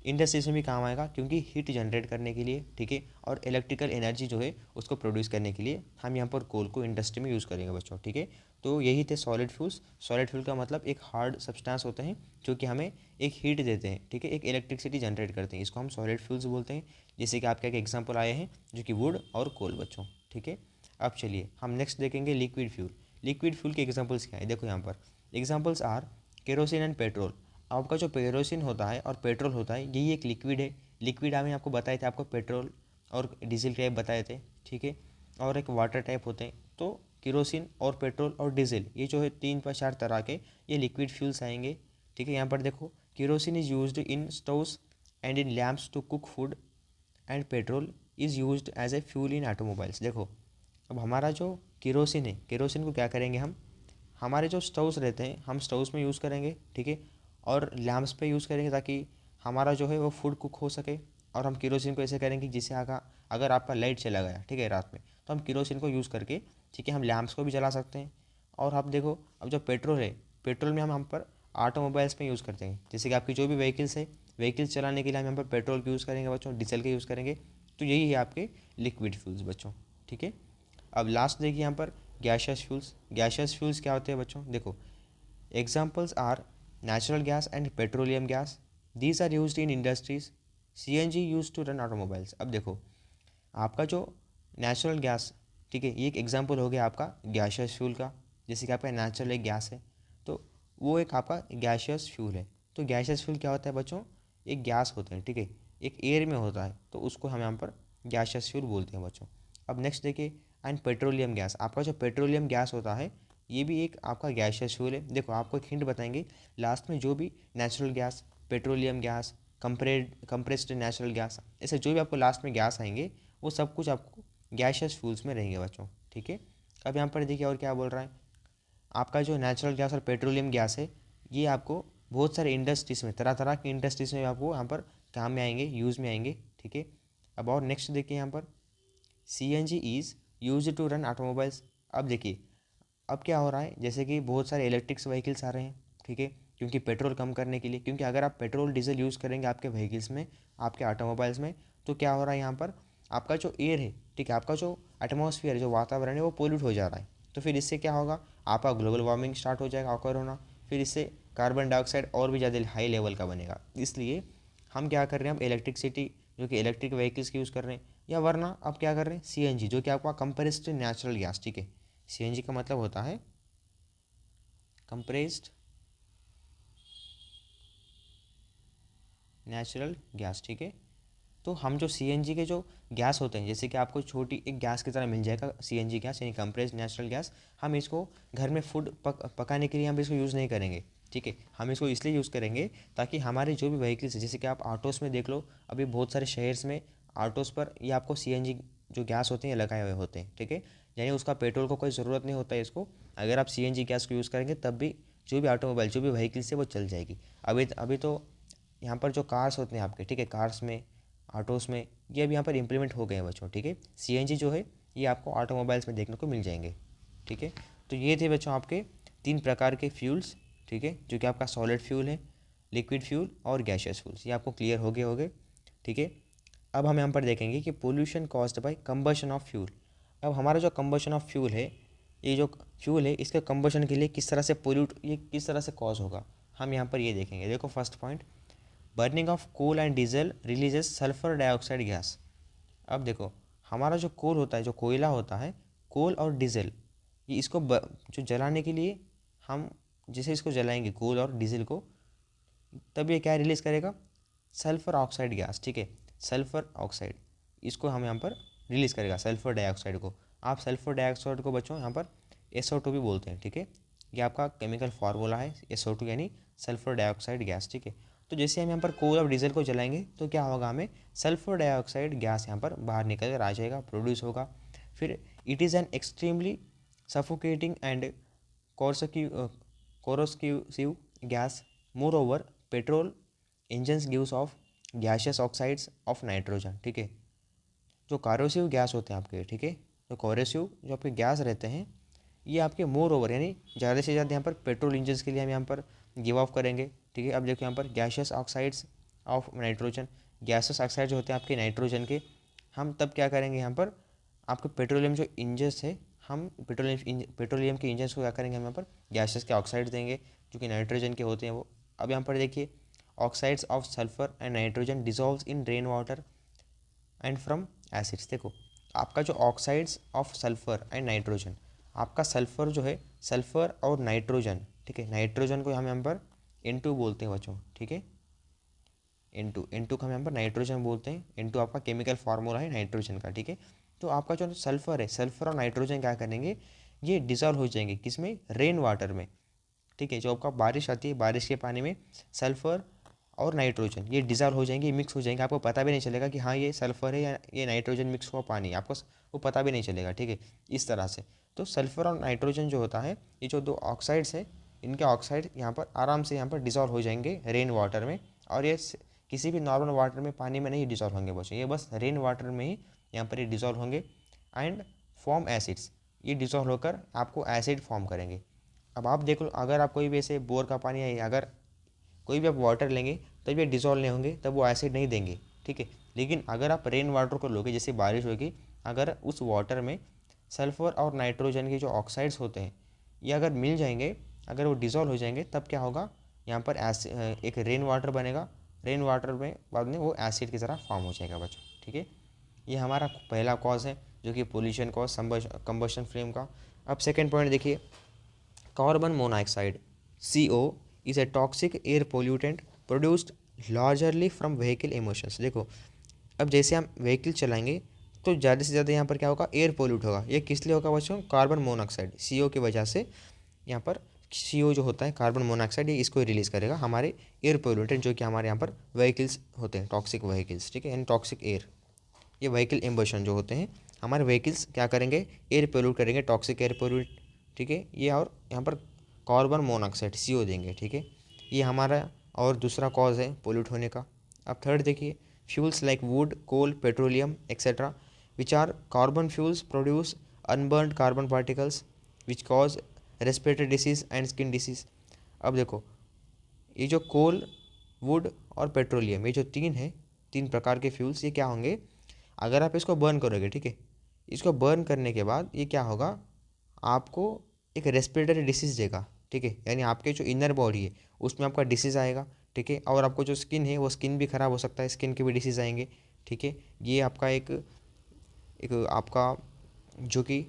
इंडस्ट्रीज में भी काम आएगा, क्योंकि हीट जनरेट करने के लिए, ठीक है, और इलेक्ट्रिकल एनर्जी जो है उसको प्रोड्यूस करने के लिए हम यहाँ पर कोल को इंडस्ट्री में यूज़ करेंगे बच्चों, ठीक है। तो यही थे सॉलिड फ्यूल्स। सॉलिड फ्यूल का मतलब एक हार्ड सब्सटेंस होते हैं जो कि हमें एक हीट देते हैं, ठीक है, एक इलेक्ट्रिसिटी जनरेट करते हैं, इसको हम सॉलिड फ्यूल्स बोलते हैं। जैसे कि आपके एक एग्जाम्पल आए हैं जो कि वुड और कोल बच्चों, ठीक है। अब चलिए हम नेक्स्ट देखेंगे लिक्विड फ्यूल। लिक्विड फ्यूल के एग्जाम्पल्स क्या है, देखो यहाँ पर examples are kerosene and petrol. आपका जो केरोसिन होता है और पेट्रोल होता है, यही एक लिक्विड है। लिक्विड हमें आपको बताए थे, आपको पेट्रोल और डीजल टाइप बताए थे, ठीक है, और एक वाटर टाइप होते हैं। तो केरोसिन और पेट्रोल और डीजल, ये जो है 3 या 4 तरह के ये लिक्विड फ्यूल्स आएंगे, ठीक है। यहाँ पर देखो, kerosene is used in stoves and in lamps to cook food and petrol is used as a fuel in automobiles. देखो, अब हमारा जो केरोसिन है, केरोसिन को क्या करेंगे हम, हमारे जो स्टोव्स रहते हैं हम स्टोव्स में यूज़ करेंगे, ठीक है, और लैम्प्स पे यूज़ करेंगे ताकि हमारा जो है वो फूड कुक हो सके। और हम केरोसिन को ऐसे करेंगे जिससे अगर आपका लाइट चला गया, ठीक है, रात में, तो हम केरोसिन को यूज़ करके, ठीक है, हम लैम्प्स को भी जला सकते हैं। और आप देखो, अब जो पेट्रोल है, पेट्रोल में हम पर ऑटोमोबाइल्स में यूज़ करते हैं, जैसे कि आपकी जो भी व्हीकल्स है, व्हीकल्स चलाने के लिए हम यहाँ पर पेट्रोल का यूज़ करेंगे बच्चों, डीजल का यूज़ करेंगे। तो यही है आपके लिक्विड फ्यूल्स बच्चों, ठीक है। अब लास्ट देखिए यहाँ पर गैशियस फ्यूल्स। गैशियस फ्यूल्स क्या होते हैं बच्चों, देखो examples are natural gas and petroleum gas, these are used in industries, CNG use to run automobiles. अब देखो आपका जो नेचुरल गैस, ठीक है, ये एक एग्जांपल हो गया आपका गैशियस फ्यूल का, जैसे कि आपका नेचुरल एक गैस है तो वो एक आपका गैशियस फ्यूल है। तो गैशियस फ्यूल क्या होता है बच्चों, एक गैस होता है, ठीक है, एक एयर में होता है, तो उसको हम यहाँ पर गैशियस फ्यूल बोलते हैं बच्चों। अब नेक्स्ट देखिए एंड पेट्रोलियम गैस। आपका जो पेट्रोलियम गैस होता है ये भी एक आपका गैशियस फ्यूल है। देखो आपको एक हिंट बताएंगे, लास्ट में जो भी natural gas, petroleum gas, compressed natural gas, ऐसे जो भी आपको लास्ट में गैस आएंगे वो सब कुछ आपको गैशियस फ्यूल्स में रहेंगे बच्चों, ठीक है। अब यहाँ पर देखिए और क्या बोल रहा है, आपका जो नेचुरल गैस और पेट्रोलियम गैस है ये आपको बहुत सारे इंडस्ट्रीज़ में, तरह तरह की इंडस्ट्रीज़ में आपको यहाँ पर काम में आएंगे, यूज़ में आएंगे, ठीक है। अब और नेक्स्ट देखिए यहाँ पर CNG is use to run automobiles. अब देखिए अब क्या हो रहा है, जैसे कि बहुत सारे इलेक्ट्रिक्स व्हीकल्स आ रहे हैं, ठीक है, क्योंकि पेट्रोल कम करने के लिए, क्योंकि अगर आप पेट्रोल डीजल यूज़ करेंगे आपके व्हीकल्स में, आपके ऑटोमोबाइल्स में, तो क्या हो रहा है यहाँ पर आपका जो एयर है, ठीक है, आपका जो एटमॉस्फेयर, जो वातावरण है वो पोल्यूट हो जा रहा है। तो फिर इससे क्या होगा, आपका ग्लोबल वार्मिंग स्टार्ट हो जाएगा ऑकर होना, फिर इससे कार्बन डाइऑक्साइड और भी ज़्यादा हाई लेवल का बनेगा। इसलिए हम क्या कर रहे हैं, हम इलेक्ट्रिसिटी जो कि इलेक्ट्रिक व्हीकल्स की यूज़ कर रहे हैं, या वरना आप क्या कर रहे हैं CNG जो कि आपका कंप्रेस्ड नेचुरल गैस, ठीक है। CNG का मतलब होता है कंप्रेस्ड नेचुरल गैस, ठीक है। तो हम जो CNG के जो गैस होते हैं, जैसे कि आपको छोटी एक गैस की तरह मिल जाएगा CNG गैस यानी कंप्रेस्ड नेचुरल गैस, हम इसको घर में फूड पकाने के लिए हम इसको यूज़ नहीं करेंगे, ठीक है। हम इसको इसलिए यूज़ करेंगे ताकि हमारे जो भी व्हीकल्स है, जैसे कि आप ऑटोज़ में देख लो, अभी बहुत सारे शहर्स में ऑटोज़ पर ये आपको CNG जो गैस होते हैं लगाए हुए होते हैं, ठीक है। यानी उसका पेट्रोल को कोई ज़रूरत नहीं होता है इसको, अगर आप CNG गैस को यूज़ करेंगे तब भी जो भी ऑटोमोबाइल, जो भी व्हीकल्स है वो चल जाएगी। अभी अभी तो यहाँ पर जो कार्स होते हैं आपके, ठीक है, कार्स में, ऑटोज़ में, ये अभी यहाँ पर इम्प्लीमेंट हो गए हैं बच्चों, ठीक है। CNG जो है ये आपको ऑटोमोबाइल्स में देखने को मिल जाएंगे, ठीक है। तो ये थे बच्चों आपके 3 प्रकार के फ्यूल्स, ठीक है, जो कि आपका सॉलिड फ्यूल है, लिक्विड फ्यूल और गैशियस फ्यूल्स, ये आपको क्लियर हो गए होंगे, ठीक है। अब हम यहाँ पर देखेंगे कि pollution caused by combustion of fuel. अब हमारा जो कंबशन ऑफ फ्यूल है, ये जो फ्यूल है इसके कंबशन के लिए किस तरह से पोल्यूट, ये किस तरह से कॉज होगा, हम यहाँ पर ये देखेंगे। देखो first point, burning of coal and diesel releases sulphur dioxide gas. अब देखो हमारा जो कोल होता है, जो कोयला होता है, कोल और डीजल, ये इसको जो जलाने के लिए हम जैसे इसको जलाएंगे कोल और डीजल को, तब ये क्या रिलीज़ करेगा, सल्फर ऑक्साइड गैस, ठीक है, सल्फर ऑक्साइड, इसको हम यहाँ पर रिलीज़ करेगा सल्फर डाइऑक्साइड को। आप सल्फर डाइऑक्साइड को बच्चों यहाँ पर SO2 भी बोलते हैं, ठीक है, ये आपका केमिकल फार्मूला है SO2 यानी सल्फर डाइऑक्साइड गैस, ठीक है। तो जैसे हम यहाँ पर कोल और डीजल को जलाएंगे तो क्या होगा, हमें सल्फर डाइऑक्साइड गैस यहाँ पर बाहर निकल कर आ जाएगा, प्रोड्यूस होगा। फिर it is an extremely suffocating and corrosive gas. Moreover, petrol engines gives off gaseous oxides of nitrogen, ठीक है। जो कॉरोसिव गैस होते हैं आपके, ठीक है, जो कॉरोसिव जो आपके गैस रहते हैं, ये आपके मोर ओवर यानी ज़्यादा से ज़्यादा यहाँ पर पेट्रोल इंजन्स के लिए हम यहाँ पर गिव ऑफ करेंगे, ठीक है। अब देखो यहाँ पर gaseous oxides of nitrogen, gaseous oxide जो होते हैं आपके नाइट्रोजन के, हम तब क्या करेंगे यहाँ पर आपके पेट्रोलियम जो इंजन्स है, हम पेट्रोलियम के इंजन्स को क्या करेंगे, हम यहाँ पर गैसेस के ऑक्साइड देंगे जो कि नाइट्रोजन के होते हैं वो। अब यहाँ पर देखिए oxides of sulphur and nitrogen dissolves in rain water and from acids. देखो आपका जो oxides of sulphur and nitrogen, आपका सल्फर जो है, सल्फर और नाइट्रोजन, ठीक है, नाइट्रोजन को हम यहाँ पर N2 बोलते हैं बच्चों, ठीक है, N2 को हम यहाँ पर नाइट्रोजन बोलते हैं। N2 आपका केमिकल फार्मूला है नाइट्रोजन का, ठीक है। तो आपका जो सल्फर है, सल्फर और नाइट्रोजन क्या करेंगे, ये डिजॉल्व हो जाएंगे किसमें, रेन वाटर में, ठीक है। जो आपका बारिश आती है, बारिश के पानी में सल्फर और नाइट्रोजन ये डिजॉल्व हो जाएंगे, मिक्स हो जाएंगे, आपको पता भी नहीं चलेगा कि हाँ ये सल्फर है या ये नाइट्रोजन मिक्स हुआ पानी, आपको वो पता भी नहीं चलेगा, ठीक है, इस तरह से। तो सल्फर और नाइट्रोजन जो होता है, ये जो 2 ऑक्साइड्स है, इनके ऑक्साइड यहाँ पर आराम से यहाँ पर डिजॉल्व हो जाएंगे रेन वाटर में, और ये किसी भी नॉर्मल वाटर में, पानी में नहीं डिजॉल्व होंगे बच्चों, ये बस रेन वाटर में ही यहाँ पर ये डिजॉल्व होंगे एंड फॉर्म एसिड्स, ये डिजॉल्व होकर आपको एसिड फॉर्म करेंगे। अब आप देख लो, अगर आप कोई भी ऐसे बोर का पानी है, अगर कोई भी आप वाटर लेंगे तब ये डिजॉल्व नहीं होंगे, तब वो एसिड नहीं देंगे, ठीक है। लेकिन अगर आप रेन वाटर को लोगे, जैसे बारिश होगी, अगर उस वाटर में सल्फर और नाइट्रोजन के जो ऑक्साइड्स होते हैं ये अगर मिल जाएंगे, अगर वो डिज़ोल्व हो जाएंगे, तब क्या होगा, यहाँ पर एक रेन वाटर बनेगा। रेन वाटर में बाद में वो एसिड की तरह फॉर्म हो जाएगा बच्चों, ठीक है। ये हमारा पहला कॉज है जो कि पोल्यूशन कॉज कंबशन फ्लेम का। अब सेकेंड पॉइंट देखिए, carbon monoxide CO is a toxic air pollutant produced largely from vehicle emissions. देखो, अब जैसे हम व्हीकल चलाएंगे तो ज़्यादा से ज़्यादा यहाँ पर क्या होगा, एयर पोल्यूट होगा। ये किस लिए होगा बच्चों, कार्बन मोनोऑक्साइड CO की वजह से। यहाँ पर CO जो होता है कार्बन मोनोऑक्साइड, ये इसको रिलीज़ करेगा हमारे एयर पोल्यूटेंट जो कि हमारे यहाँ पर व्हीकल्स होते हैं, टॉक्सिक व्हीकल्स, ठीक है, यानी टॉक्सिक एयर। ये व्हीकल एम्बशन जो होते हैं हमारे व्हीकल्स क्या करेंगे, एयर पोल्यूट करेंगे, टॉक्सिक एयर पोल्यूट, ठीक है। ये और यहाँ पर कार्बन मोनोऑक्साइड CO देंगे, ठीक है। ये हमारा और दूसरा कॉज है पोल्यूट होने का। अब थर्ड देखिए, fuels like wood, coal, petroleum etcetera which are carbon fuels produce unburned carbon particles which cause respiratory disease and skin disease. अब देखो, ये जो कोल, वुड और पेट्रोलियम, ये जो तीन प्रकार के फ्यूल्स, ये क्या होंगे, अगर आप इसको बर्न करोगे, ठीक है, इसको बर्न करने के बाद ये क्या होगा, आपको एक रेस्पिरेटरी डिसीज़ देगा, ठीक है, यानी आपके जो इनर बॉडी है उसमें आपका डिसीज़ आएगा, ठीक है। और आपको जो स्किन है वो स्किन भी ख़राब हो सकता है, स्किन के भी डिसीज़ आएंगे, ठीक है। ये आपका एक एक आपका जो कि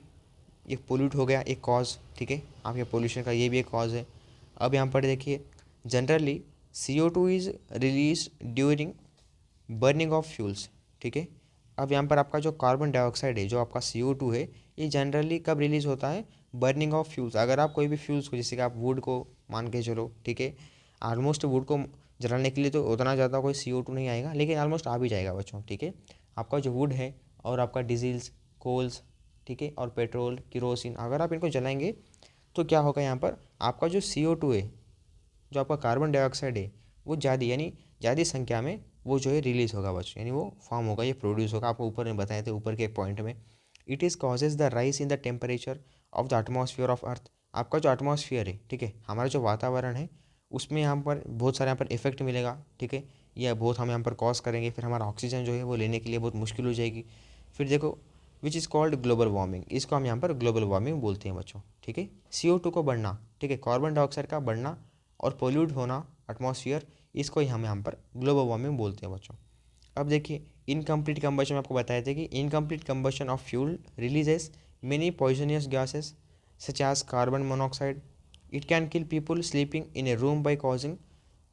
एक पोल्यूट हो गया एक कॉज, ठीक है, आपके पोल्यूशन का ये भी एक कॉज है। अब यहाँ पर देखिए, generally CO2 is release during burning of fuels, ठीक है। अब यहाँ पर आपका जो कार्बन डाइऑक्साइड है, जो आपका CO2 है, ये जनरली कब रिलीज़ होता है, बर्निंग ऑफ फ्यूल्स। अगर आप कोई भी फ्यूल्स को, जैसे कि आप वुड को मान के चलो, ठीक है, ऑलमोस्ट वुड को जलाने के लिए तो उतना ज़्यादा कोई CO2 नहीं आएगा, लेकिन ऑलमोस्ट आ भी जाएगा बच्चों, ठीक है। आपका जो वुड है और आपका डीजल्स, कोल्स, ठीक है, और पेट्रोल, किरोसिन, अगर आप इनको जलाएंगे तो क्या होगा, यहाँ पर आपका जो CO2 है, जो आपका कार्बन डाइऑक्साइड है, वो ज़्यादा, यानी ज़्यादा संख्या में वो जो है रिलीज़ होगा बच्चों, यानी वो फॉर्म होगा, ये प्रोड्यूस होगा। आपको ऊपर में बताए थे, ऊपर के एक पॉइंट में, it is causes the rise in the temperature of the atmosphere of earth. आपका जो एटमॉस्फेयर है, ठीक है, हमारा जो वातावरण है उसमें यहाँ पर बहुत सारे यहाँ पर इफेक्ट मिलेगा, ठीक है, यह बहुत हम यहाँ पर कॉज करेंगे, फिर हमारा ऑक्सीजन जो है वो लेने के लिए बहुत मुश्किल हो जाएगी। फिर देखो, which is called global warming, इसको हम यहाँ पर ग्लोबल वार्मिंग बोलते हैं बच्चों, ठीक है। CO2 को बढ़ना, ठीक है, कार्बन डाइऑक्साइड का बढ़ना और पोल्यूट होना एटमॉस्फेयर, इसको ही हम यहाँ पर ग्लोबल वार्मिंग बोलते हैं बच्चों। अब देखिए, इनकम्प्लीट कंबशन में आपको बताए थे कि incomplete combustion of fuel releases many poisonous gases such as carbon monoxide. It can kill people sleeping in a room by causing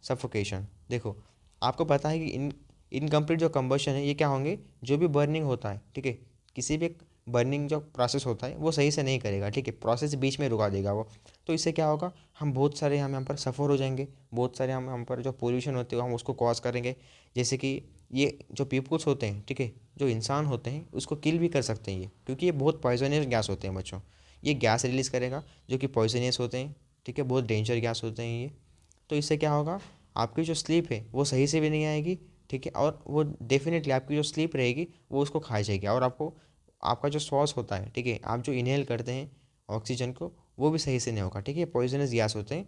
suffocation. देखो, आपको पता है कि इनकम्प्लीट जो कंबशन है ये क्या होंगे, जो भी बर्निंग होता है, ठीक है, किसी भी बर्निंग जो प्रोसेस होता है वो सही से नहीं करेगा, ठीक है, प्रोसेस बीच में रुका देगा वो। तो इससे क्या होगा, हम बहुत सारे हम यहाँ पर सफ़र हो जाएंगे, बहुत सारे हम यहाँ पर जो पोल्यूशन होते हैं हम उसको कॉज करेंगे। जैसे कि ये जो पीपल्स होते हैं, ठीक है, जो इंसान होते हैं, उसको किल भी कर सकते हैं ये, क्योंकि ये बहुत पॉइजनियस गैस होते हैं बच्चों। ये गैस रिलीज़ करेगा जो कि पॉइजनियस होते हैं, ठीक है, बहुत डेंजर गैस होते हैं ये। तो इससे क्या होगा, आपकी जो स्लीप है वो सही से भी नहीं आएगी, ठीक है, और वो डेफिनेटली आपकी जो स्लीप रहेगी वो उसको खा जाएगी, और आपको आपका जो श्वास होता है, ठीक है, आप जो इनहेल करते हैं ऑक्सीजन को, वो भी सही से नहीं होगा, ठीक है, पॉइजनस गैस होते हैं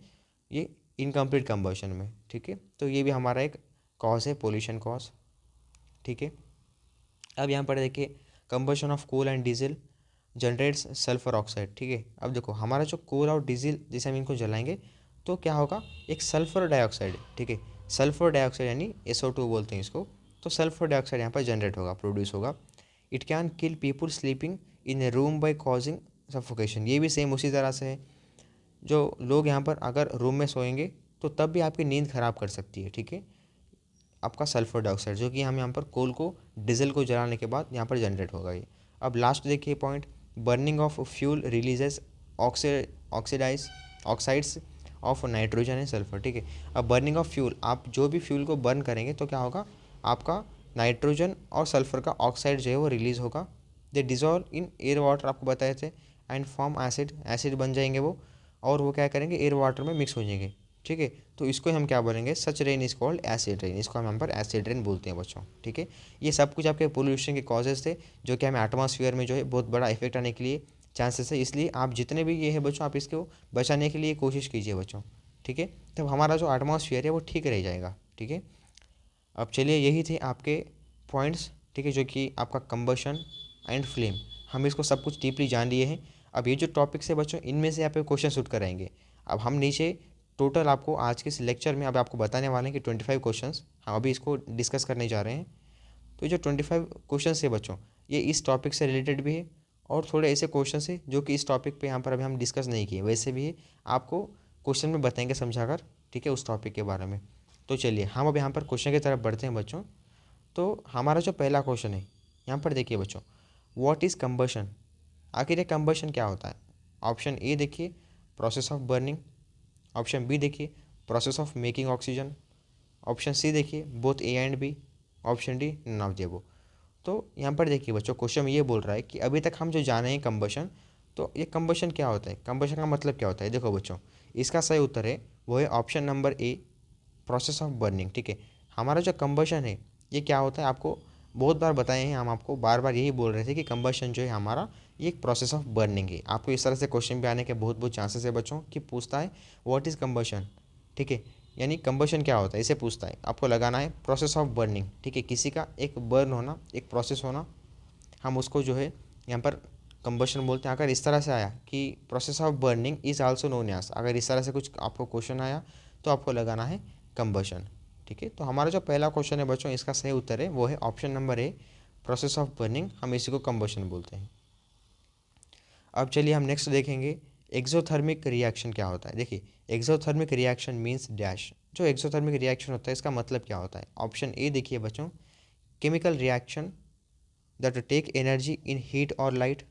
ये इनकम्प्लीट कंबशन में, ठीक है। तो ये भी हमारा एक कॉज है, पोल्यूशन कॉज, ठीक है। अब यहाँ पर देखिए, combustion of coal and diesel generates sulphur oxide, ठीक है। अब देखो, हमारा जो कोल और डीजल जैसे हम इनको जलाएंगे तो क्या होगा, एक सल्फर डाइऑक्साइड, ठीक है, सल्फर डाइऑक्साइड यानी SO2 बोलते हैं इसको। तो सल्फर डाइऑक्साइड यहाँ पर जनरेट होगा, प्रोड्यूस होगा। It can kill people sleeping in a room by causing suffocation. ये भी सेम उसी तरह से है, जो लोग यहाँ पर अगर रूम में सोएंगे तो तब भी आपकी नींद ख़राब कर सकती है, ठीक है, आपका सल्फर डाइऑक्साइड, जो कि हम यहाँ पर कोल को, डीजल को जलाने के बाद यहाँ पर जनरेट होगा ये। अब लास्ट देखिए point, burning of fuel releases oxidise oxides of nitrogen and sulphur, ठीक है। अब बर्निंग ऑफ फ्यूल, आप जो भी फ्यूल को बर्न करेंगे तो क्या होगा, आपका नाइट्रोजन और सल्फर का ऑक्साइड जो है वो रिलीज़ होगा। दे डिजॉल्व इन एयर वाटर, आपको बताए थे, एंड फॉर्म एसिड, एसिड बन जाएंगे वो, और वो क्या करेंगे, एयर वाटर में मिक्स हो जाएंगे, ठीक है। तो इसको हम क्या बोलेंगे, such rain is called acid rain, इसको हम यहाँ पर एसिड रेन बोलते हैं बच्चों, ठीक है। ये सब कुछ आपके पोल्यूशन के कॉजेज थे, जो कि हमें एटमॉस्फेयर में जो है बहुत बड़ा इफेक्ट आने के लिए चांसेस है। इसलिए आप जितने भी ये है बच्चों, आप इसको बचाने के लिए कोशिश कीजिए बच्चों, ठीक है, तब हमारा जो एटमॉस्फेयर है वो ठीक रह जाएगा, ठीक है। अब चलिए, यही थे आपके पॉइंट्स, ठीक है, जो कि आपका कंबशन एंड फ्लेम, हम इसको सब कुछ डीपली जान लिए हैं। अब ये जो टॉपिक्स है बच्चों, इनमें से यहाँ पे क्वेश्चन शूट कराएंगे। अब हम नीचे टोटल आपको आज के इस लेक्चर में अब आपको बताने वाले हैं कि 25 क्वेश्चंस हम अभी इसको डिस्कस करने जा रहे हैं। तो जो 25 क्वेश्चन है बच्चों, ये इस टॉपिक से रिलेटेड भी है और थोड़े ऐसे क्वेश्चन है जो कि इस टॉपिक पे यहाँ पर अभी हम डिस्कस नहीं किए, वैसे भी है, आपको क्वेश्चन में बताएंगे समझाकर, ठीक है, उस टॉपिक के बारे में। तो चलिए हम अब यहाँ पर क्वेश्चन की तरफ बढ़ते हैं बच्चों। तो हमारा जो पहला क्वेश्चन है यहाँ पर देखिए बच्चों, व्हाट इज़ कंबशन। आखिर ये कंबशन क्या होता है। ऑप्शन ए देखिए, process of burning. Option B देखिए, process of making oxygen. Option C देखिए, both A and B. Option D, none of the above. तो यहाँ पर देखिए बच्चों, क्वेश्चन ये बोल रहा है कि अभी तक हम जो जाने हैं कंबशन, तो ये कंबशन क्या होता है, कंबशन का मतलब क्या होता है। देखो बच्चों, इसका सही उत्तर है वो है option number A, process of burning, ठीक है। हमारा जो कंबशन है ये क्या होता है, आपको बहुत बार बताए हैं, हम आपको बार बार यही बोल रहे थे कि कंबशन जो है हमारा ये एक प्रोसेस ऑफ बर्निंग है। आपको इस तरह से क्वेश्चन भी आने के बहुत बहुत चांसेस है बच्चों कि पूछता है व्हाट इज़ कंबशन, ठीक है, यानी कंबशन क्या होता है इसे पूछता है। आपको लगाना है प्रोसेस ऑफ बर्निंग, ठीक है, किसी का एक बर्न होना, एक प्रोसेस होना, हम उसको जो है यहाँ पर कंबशन बोलते हैं। अगर इस तरह से आया कि process of burning is also known as, अगर इस तरह से कुछ आपको क्वेश्चन आया तो आपको लगाना है कंबशन, ठीक है। तो हमारा जो पहला क्वेश्चन है बच्चों, इसका सही उत्तर है वो है option number A, process of burning, हम इसी को कंबशन बोलते हैं। अब चलिए हम नेक्स्ट देखेंगे एक्सोथर्मिक रिएक्शन क्या होता है। देखिए, एक्सोथर्मिक रिएक्शन मीन्स डैश। जो एक्सोथर्मिक रिएक्शन होता है इसका मतलब क्या होता है। ऑप्शन ए देखिए बच्चों, chemical reaction that take energy in heat और लाइट।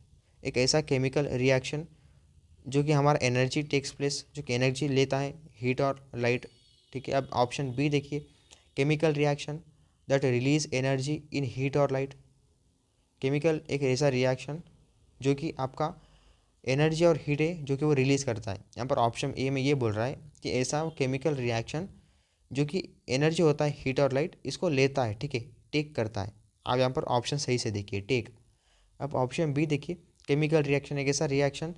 एक ऐसा केमिकल रिएक्शन जो कि हमारा एनर्जी टेक्स प्लेस, जो कि एनर्जी लेता है हीट और लाइट, ठीक है। अब ऑप्शन बी देखिए, chemical reaction that release energy in heat और लाइट। केमिकल एक ऐसा रिएक्शन जो कि आपका एनर्जी और हीट है जो कि वो रिलीज़ करता है। यहाँ पर ऑप्शन ए में ये बोल रहा है कि ऐसा केमिकल रिएक्शन जो कि एनर्जी होता है हीट और लाइट, इसको लेता है, ठीक है, टेक करता है। आप यहाँ पर ऑप्शन सही से देखिए, टेक। अब ऑप्शन बी देखिए, केमिकल रिएक्शन एक ऐसा रिएक्शन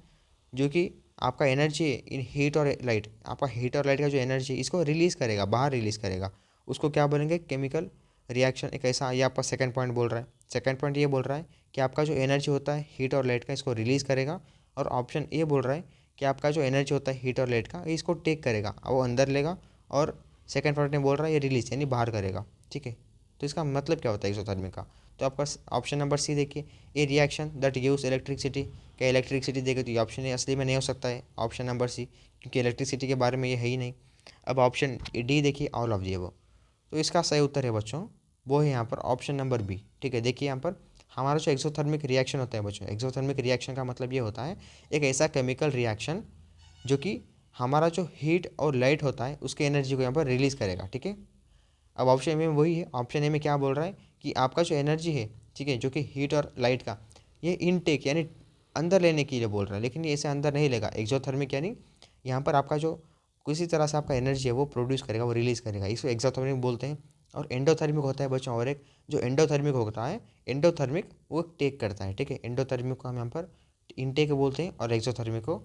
जो कि आपका एनर्जी इन हीट और लाइट, आपका हीट और लाइट का जो एनर्जी इसको रिलीज़ करेगा, बाहर रिलीज़ करेगा, उसको क्या बोलेंगे, केमिकल रिएक्शन। एक ऐसा, ये आपका सेकंड पॉइंट बोल रहा है। सेकंड पॉइंट ये बोल रहा है कि आपका जो एनर्जी होता है हीट और लाइट का, इसको रिलीज़ करेगा। और ऑप्शन ए बोल रहा है कि आपका जो एनर्जी होता है हीट और लाइट का, इसको टेक करेगा, वो अंदर लेगा। और सेकंड पॉइंट में बोल रहा है ये रिलीज यानी बाहर करेगा, ठीक है। तो इसका मतलब क्या होता है एक्सोथर्मिक का। तो आपका ऑप्शन नंबर सी देखिए, ए रिएक्शन दैट यूज इलेक्ट्रिसिटी। क्या इलेक्ट्रिसिटी देगा, तो ये ऑप्शन असली में नहीं हो सकता है, ऑप्शन नंबर सी, क्योंकि इलेक्ट्रिसिटी के बारे में ये है ही नहीं। अब ऑप्शन डी देखिए, ऑल ऑफ दी अबव। तो इसका सही उत्तर है बच्चों वो है यहाँ पर ऑप्शन नंबर बी, ठीक है। देखिए यहाँ पर हमारा जो एक्सोथर्मिक रिएक्शन होता है बच्चों, एक्सोथर्मिक रिएक्शन का मतलब ये होता है एक ऐसा केमिकल रिएक्शन जो कि हमारा जो हीट और लाइट होता है उसकी एनर्जी को यहाँ पर रिलीज़ करेगा, ठीक है। अब ऑप्शन ए में वही है, ऑप्शन ए में क्या बोल रहा है कि आपका जो एनर्जी है, ठीक है, जो कि हीट और लाइट का, ये इनटेक यानी अंदर लेने के लिए बोल रहा है, लेकिन ये ऐसे अंदर नहीं लेगा। एक्सोथर्मिक यानी यहाँ पर आपका जो किसी तरह से आपका एनर्जी है वो प्रोड्यूस करेगा, वो रिलीज़ करेगा, इसको एक्सोथर्मिक बोलते हैं। और एंडोथर्मिक होता है बच्चों और एक, जो एंडोथर्मिक होता है, एंडोथर्मिक वो टेक करता है, ठीक है। एंडोथर्मिक को हम यहाँ पर इनटेक बोलते हैं और एक्सोथर्मिक को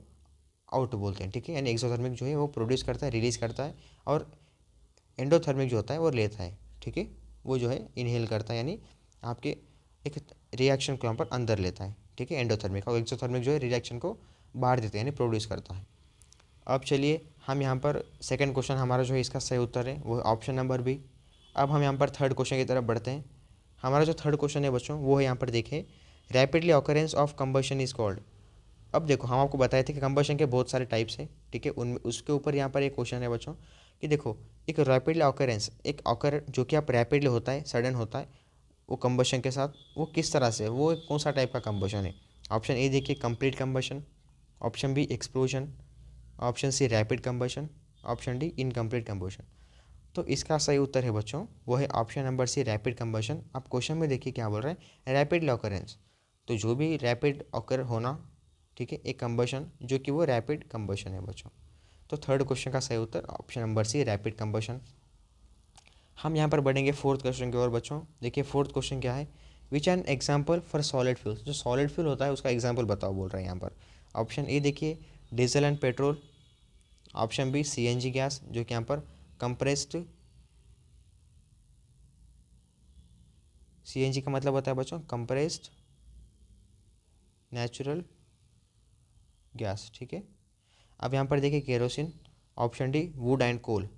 आउट बोलते हैं, ठीक है। यानी एक्सोथर्मिक जो है वो प्रोड्यूस करता है, रिलीज़ करता है, और एंडोथर्मिक जो होता है वो लेता है, ठीक है, वो जो है इनहेल करता है, यानी आपके एक रिएक्शन को यहाँ पर अंदर लेता है, ठीक है, एंडोथर्मिक। और एक्सोथर्मिक जो है रिएक्शन को बाहर देते हैं यानी प्रोड्यूस करता है। अब चलिए हम यहाँ पर सेकंड क्वेश्चन हमारा जो है इसका सही उत्तर है वो है ऑप्शन नंबर बी। अब हम यहाँ पर थर्ड क्वेश्चन की तरफ बढ़ते हैं। हमारा जो थर्ड क्वेश्चन है बच्चों वो है यहाँ पर देखें, rapidly occurrence of combustion is called. अब देखो, हम आपको बताए थे कि कंबशन के बहुत सारे टाइप्स हैं, ठीक है, उनमें उसके ऊपर यहाँ पर एक क्वेश्चन है बच्चों कि देखो, एक रैपिडली ऑकरेंस, एक ऑकर जो कि आप रैपिडली होता है, सडन होता है वो कंबशन के साथ, वो किस तरह से, वो कौन सा टाइप का कंबशन है। ऑप्शन ए देखिए, complete combustion. Option B, explosion. Option C, rapid combustion. Option D, incomplete combustion. तो इसका सही उत्तर है बच्चों वो है option number C, rapid combustion. आप क्वेश्चन में देखिए क्या बोल रहे हैं, रैपिड ऑकरेंस, तो जो भी रैपिड ऑकर होना, ठीक है, एक कंबशन जो कि वो रैपिड कंबशन है बच्चों। तो थर्ड क्वेश्चन का सही उत्तर option number C, rapid combustion. हम यहाँ पर बढ़ेंगे फोर्थ क्वेश्चन की ओर बच्चों। देखिए फोर्थ क्वेश्चन क्या है, विच an example for solid fuel. जो सॉलिड फ्यूल होता है उसका एग्जाम्पल बताओ बोल रहे हैं यहाँ पर। ऑप्शन ए देखिए, diesel and petrol. Option B, CNG gas, जो कि यहाँ पर कंप्रेस्ड, सीएनजी का मतलब होता है बच्चों कंप्रेस्ड नेचुरल गैस, ठीक है। अब यहाँ पर देखिए kerosene, option D wood and coal.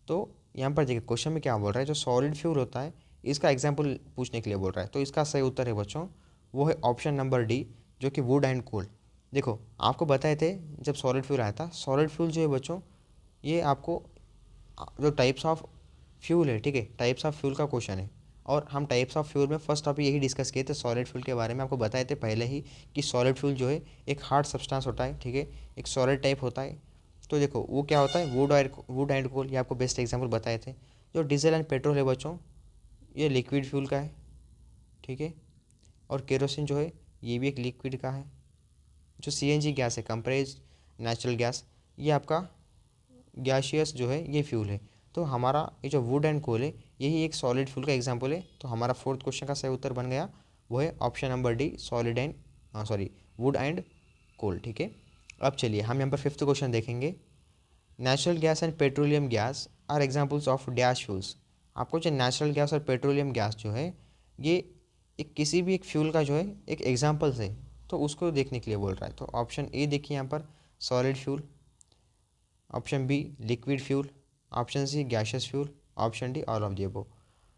तो यहाँ पर देखिए क्वेश्चन में क्या बोल रहा है, जो सॉलिड फ्यूल होता है इसका एग्जाम्पल पूछने के लिए बोल रहा है। तो इसका सही उत्तर है बच्चों वो है ऑप्शन नंबर डी, जो कि वुड एंड कोल। देखो आपको बताए थे जब सॉलिड फ्यूल आया था, सॉलिड फ्यूल जो है बच्चों ये आपको जो टाइप्स ऑफ फ्यूल है, ठीक है, टाइप्स ऑफ फ्यूल का क्वेश्चन है। और हम टाइप्स ऑफ फ्यूल में फर्स्ट टॉपिक यही डिस्कस किए थे सॉलिड फ्यूल के बारे में, आपको बताए थे पहले ही कि सॉलिड फ्यूल जो है एक हार्ड सब्सटेंस होता है, ठीक है, एक सॉलिड टाइप होता है। तो देखो वो क्या होता है, वुड एंड कोल, ये आपको बेस्ट एग्जाम्पल बताए थे। जो डीजल एंड पेट्रोल है बच्चों ये लिक्विड फ्यूल का है, ठीक है। और केरोसिन जो है ये भी एक लिक्विड का है। जो सीएनजी गैस है, कंप्रेस्ड नेचुरल गैस, ये आपका गैशियस जो है ये फ्यूल है। तो हमारा ये जो वुड एंड कोल है यही एक सॉलिड फ्यूल का एग्जांपल है। तो हमारा फोर्थ क्वेश्चन का सही उत्तर बन गया वो है option number D, solid and wood and coal, ठीक है। अब चलिए हम यहाँ पर फिफ्थ क्वेश्चन देखेंगे। Natural gas and petroleum gas are examples of dash fuels. आपको जो नेचुरल गैस और पेट्रोलियम गैस जो है ये एक किसी भी एक फ्यूल का जो है एक एग्जाम्पल्स है, तो उसको देखने के लिए बोल रहा है। तो ऑप्शन ए देखिए यहाँ पर solid fuel, option B liquid fuel, option C gaseous fuel, option D all of the above.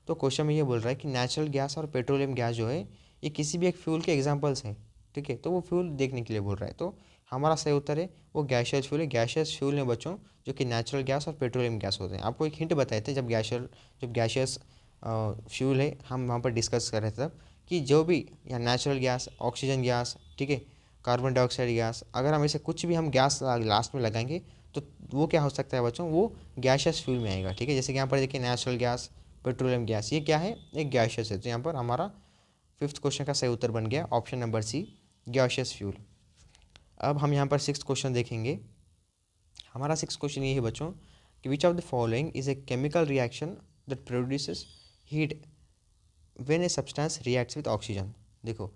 तो क्वेश्चन में ये बोल रहा है कि नेचुरल गैस और पेट्रोलियम गैस जो है ये किसी भी एक फ्यूल के एग्जांपल्स हैं, ठीक है। तो वो फ्यूल देखने के लिए बोल रहा है। तो हमारा सही उत्तर है वो गैशियस फ्यूल है। गैशियस फ्यूल में बच्चों जो कि नेचुरल गैस और पेट्रोलियम गैस होते हैं। आपको एक हिंट बताए थे जब गैशियस फ्यूल है हम वहाँ पर डिस्कस कर रहे थे तब, कि जो भी या नेचुरल गैस, ऑक्सीजन गैस, ठीक है, कार्बन डाइऑक्साइड गैस, अगर हम इसे कुछ भी हम गैस लास्ट में लगाएंगे तो वो क्या हो सकता है बच्चों, वो गैशियस फ्यूल में आएगा, ठीक है। जैसे कि यहाँ पर देखिए नेचुरल गैस, पेट्रोलियम गैस, ये क्या है, एक गैशियस है। तो यहाँ पर हमारा फिफ्थ क्वेश्चन का सही उत्तर बन गया option number C, gaseous fuel. अब हम यहाँ पर सिक्स क्वेश्चन देखेंगे। हमारा सिक्स क्वेश्चन ये है बच्चों कि which of the following is a chemical reaction that produces heat when a substance reacts with oxygen. देखो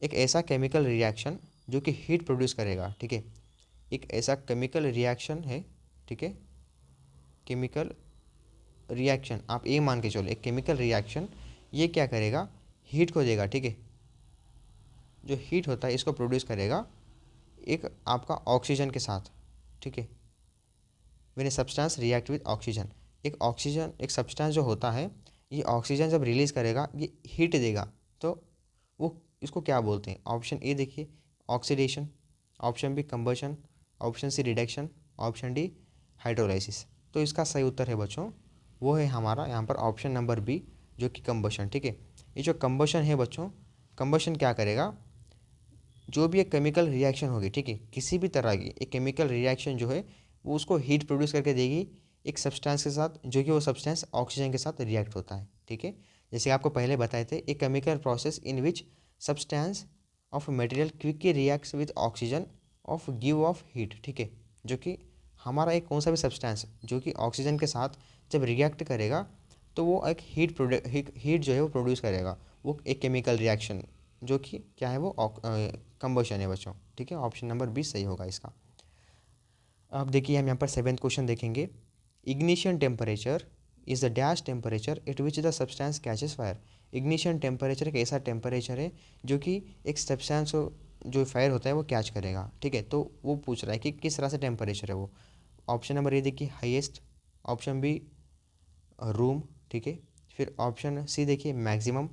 एक ऐसा केमिकल रिएक्शन जो कि हीट प्रोड्यूस करेगा, ठीक है, एक ऐसा केमिकल रिएक्शन है, ठीक है, केमिकल रिएक्शन आप ये मान के चलो, एक केमिकल रिएक्शन ये क्या करेगा, हीट को देगा, ठीक है, जो हीट होता है इसको प्रोड्यूस करेगा एक आपका ऑक्सीजन के साथ, ठीक है। When a substance react with oxygen, एक ऑक्सीजन एक सब्सटेंस जो होता है ये ऑक्सीजन जब रिलीज करेगा ये हीट देगा, तो वो इसको क्या बोलते हैं। ऑप्शन ए देखिए oxidation, option B combustion, option C reduction, option D hydrolysis. तो इसका सही उत्तर है बच्चों वो है हमारा यहाँ पर ऑप्शन नंबर बी, जो कि कंबशन, ठीक है। ये जो कंबशन है बच्चों, कंबशन क्या करेगा, जो भी एक केमिकल रिएक्शन होगी, ठीक है, किसी भी तरह की एक केमिकल रिएक्शन जो है वो उसको हीट प्रोड्यूस करके देगी एक सब्सटेंस के साथ, जो कि वो सब्सटेंस ऑक्सीजन के साथ रिएक्ट होता है, ठीक है। जैसे आपको पहले बताए थे एक chemical process in which substance of material quickly reacts with oxygen of give of heat, ठीक है, जो कि हमारा एक कौन सा भी सब्सटेंस जो कि ऑक्सीजन के साथ जब रिएक्ट करेगा तो वो एक हीट जो है वो प्रोड्यूस करेगा, वो एक केमिकल रिएक्शन जो कि क्या है वो कंबशन है बच्चों, ठीक है। ऑप्शन नंबर 20 सही होगा इसका। अब देखिए हम यहाँ पर सेवेंथ क्वेश्चन देखेंगे। Ignition temperature is the dash temperature at which the substance catches fire. Ignition temperature एक ऐसा टेम्परेचर है जो कि एक सब्सटेंस जो फायर होता है वो कैच करेगा, ठीक है। तो वो पूछ रहा है कि किस तरह से टेम्परेचर है वो। ऑप्शन नंबर ए देखिए हाईएस्ट, ऑप्शन बी रूम, ठीक है, फिर ऑप्शन सी देखिए मैक्सिमम,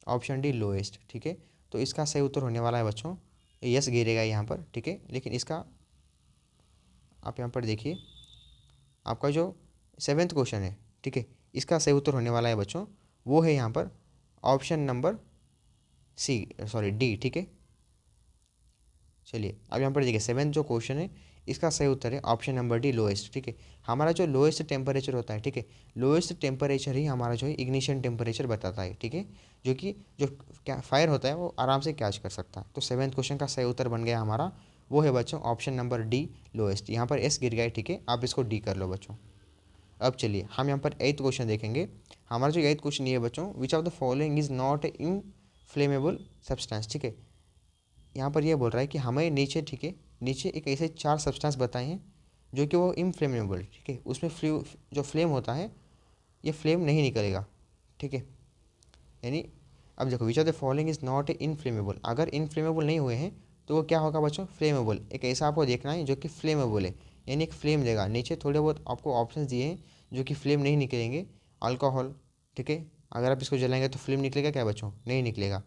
ऑप्शन डी लोएस्ट, ठीक है। तो इसका सही उत्तर होने वाला है बच्चों यस गिरेगा यहाँ पर, ठीक है। लेकिन इसका आप यहाँ पर देखिए आपका जो सेवेंथ क्वेश्चन है, ठीक है, इसका सही उत्तर होने वाला है बच्चों वो है यहाँ पर ऑप्शन नंबर डी, ठीक है। चलिए अब यहाँ पर देखिए सेवेंथ जो क्वेश्चन है इसका सही उत्तर है ऑप्शन नंबर डी लोएस्ट, ठीक है। हमारा जो लोएस्ट टेम्परेचर होता है, ठीक है, लोएस्ट टेम्परेचर ही हमारा जो है इग्निशन टेम्परेचर बताता है, ठीक है, जो कि जो क्या फायर होता है वो आराम से कैच कर सकता है। तो सेवेंथ क्वेश्चन का सही उत्तर बन गया हमारा वो है बच्चों ऑप्शन नंबर डी लोएस्ट। यहाँ पर एस गिर गया है, ठीक है, आप इसको डी कर लो बच्चों। अब चलिए हम यहाँ पर एट्थ क्वेश्चन देखेंगे। हमारा जो एट्थ क्वेश्चन ये है बच्चों, विच of the following is not A inflammable substance, ठीक है। यहाँ पर यह बोल रहा है कि हमें नीचे, ठीक है, नीचे एक ऐसे 4 सब्सटेंस बताए हैं जो कि वो इनफ्लेमेबल, ठीक है, उसमें जो फ्लेम होता है ये फ्लेम नहीं निकलेगा, ठीक है। यानी अब देखो विच of the following is not inflammable, अगर इनफ्लेमेबल नहीं हुए हैं तो वो क्या होगा बच्चों, फ्लेमेबल। एक ऐसा आपको देखना है जो कि फ्लेमेबल है, यानी एक फ्लेम देगा। नीचे थोड़े बहुत आपको ऑप्शन दिए हैं जो कि फ्लेम नहीं निकलेंगे। अल्कोहल, ठीक है, अगर आप इसको जलाएंगे तो फ्लेम निकलेगा क्या बच्चों, नहीं निकलेगा।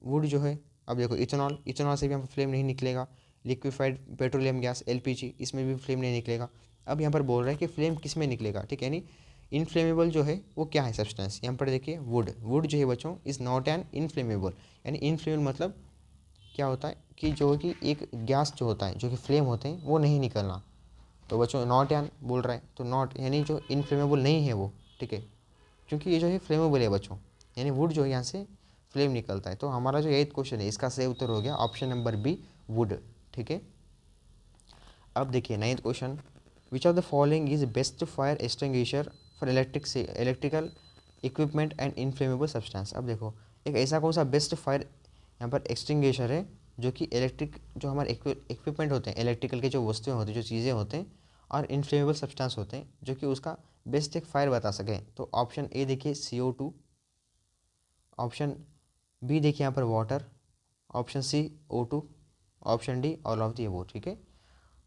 वुड जो है, अब देखो इथेनॉल, इथेनॉल से भी यहाँ पर फ्लेम नहीं निकलेगा। लिक्विफाइड पेट्रोलियम गैस एलपीजी, इसमें भी फ्लेम नहीं निकलेगा। अब यहाँ पर बोल रहा है कि फ्लेम किस में निकलेगा, ठीक है, यानी इनफ्लेमेबल जो है वो क्या है सब्सटेंस। यहाँ पर देखिए वुड, वुड जो है बच्चों इज़ नॉट एन इनफ्लेमेबल, यानी इनफ्लेमेबल मतलब क्या होता है कि जो कि एक गैस जो होता है, जो कि फ्लेम होते हैं वो नहीं निकलना। तो बच्चों नॉट एन बोल रहा है, तो नॉट यानी जो इनफ्लेमेबल नहीं है वो, ठीक है, क्योंकि ये जो है फ्लेमेबल है बच्चों, यानी वुड जो है यहाँ से फ्लेम निकलता है। तो हमारा जो 8th क्वेश्चन है इसका सही उत्तर हो गया ऑप्शन नंबर बी, वुड, ठीक है। अब देखिए 9th question, which of the following is best fire extinguisher for electrical equipment and inflammable substance. अब देखो एक ऐसा कौन सा बेस्ट फायर यहाँ पर एक्सटिंग्विशर है जो कि इलेक्ट्रिक जो हमारे इक्विपमेंट होते हैं, इलेक्ट्रिकल के जो वस्तुएं होती हैं, जो चीज़ें होते हैं, और इनफ्लेमेबल सब्सटेंस होते हैं जो कि उसका बेस्ट एक फायर बता सकें। तो ऑप्शन ए देखिए CO2, ऑप्शन बी देखिए यहाँ पर water, option C O2, option D all of the above, ठीक है।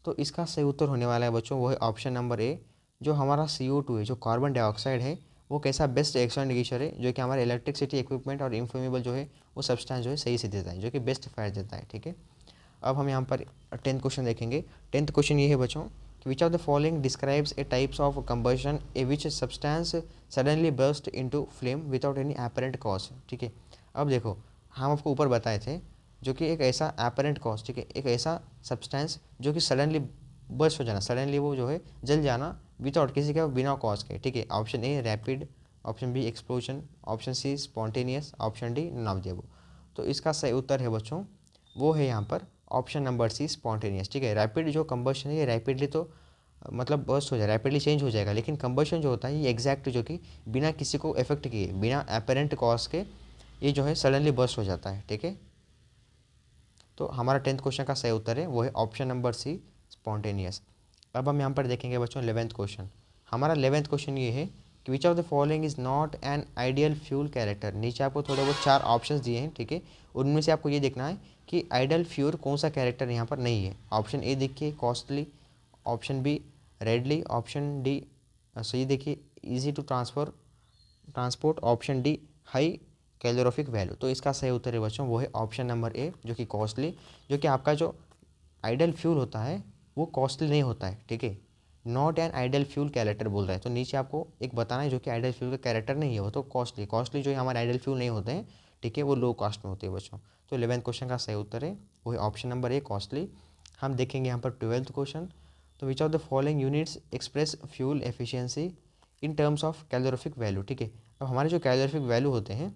तो इसका सही उत्तर होने वाला है बच्चों वो है ऑप्शन नंबर ए, जो हमारा CO2 है, जो कार्बन डाइऑक्साइड है, वो कैसा बेस्ट एक्सटिंग्विशर है जो कि हमारे इलेक्ट्रिसिटी इक्विपमेंट और इनफ्लेमेबल जो है वो सब्सटेंस जो है सही से देता है, जो कि बेस्ट फायर देता है, ठीक है। अब हम यहाँ पर 10th क्वेश्चन देखेंगे। 10th क्वेश्चन ये है बच्चों कि which of the following describes a types of combustion A which substance suddenly burst into flame without any apparent cause, ठीक है। अब देखो हम आपको ऊपर बताए थे जो कि एक ऐसा एपरेंट कॉज, ठीक है, एक ऐसा सब्सटेंस जो कि सडनली बर्स्ट हो जाना, सडनली वो जो है जल जाना विदाउट किसी का बिना कॉज के, ठीक है। Option A rapid, option B explosion, option C spontaneous, option D none of the above. तो इसका सही उत्तर है बच्चों वो है यहाँ पर ऑप्शन नंबर सी स्पॉन्टेनियस, ठीक है। रैपिड जो कंबशन है ये रैपिडली तो मतलब बर्स्ट हो जाए, रैपिडली चेंज हो जाएगा, लेकिन कंबशन जो होता है ये एग्जैक्ट जो कि बिना किसी को इफेक्ट किए, बिना अपेरेंट कॉज के ये जो है सडनली बर्स्ट हो जाता है, ठीक है। तो हमारा 10th क्वेश्चन का सही उत्तर है वो है ऑप्शन नंबर सी स्पॉन्टेनियस। अब हम यहाँ पर देखेंगे बच्चों 11th क्वेश्चन। हमारा 11th क्वेश्चन ये है कि which of the following is not an ideal fuel character. नीचे आपको थोड़े बहुत 4 ऑप्शंस दिए हैं, ठीक है, उनमें से आपको ये देखना है कि आइडियल फ्यूल कौन सा कैरेक्टर यहाँ पर नहीं है। ऑप्शन ए देखिए costly, option B readily, option D सही देखिए easy to transport, option D high calorific value. तो इसका सही उत्तर है बच्चों वो है ऑप्शन नंबर ए जो कि कॉस्टली, जो कि आपका जो आइडियल फ्यूल होता है वो कॉस्टली नहीं होता है, ठीक है। Not an ideal fuel character बोल रहा है, तो नीचे आपको एक बताना है जो कि आइडियल फ्यूल का कैरेक्टर नहीं है वो तो कॉस्टली, कॉस्टली जो है हमारे आइडियल फ्यूल नहीं होते हैं, ठीक है, वो लो कॉस्ट में होते हैं बच्चों। तो 11th क्वेश्चन का सही उत्तर है वो है ऑप्शन नंबर ए कॉस्टली। हम देखेंगे यहाँ पर 12th क्वेश्चन। तो विच of the following units express fuel efficiency in terms of calorific value, ठीक है। अब हमारे जो कैलोरीफिक वैल्यू होते हैं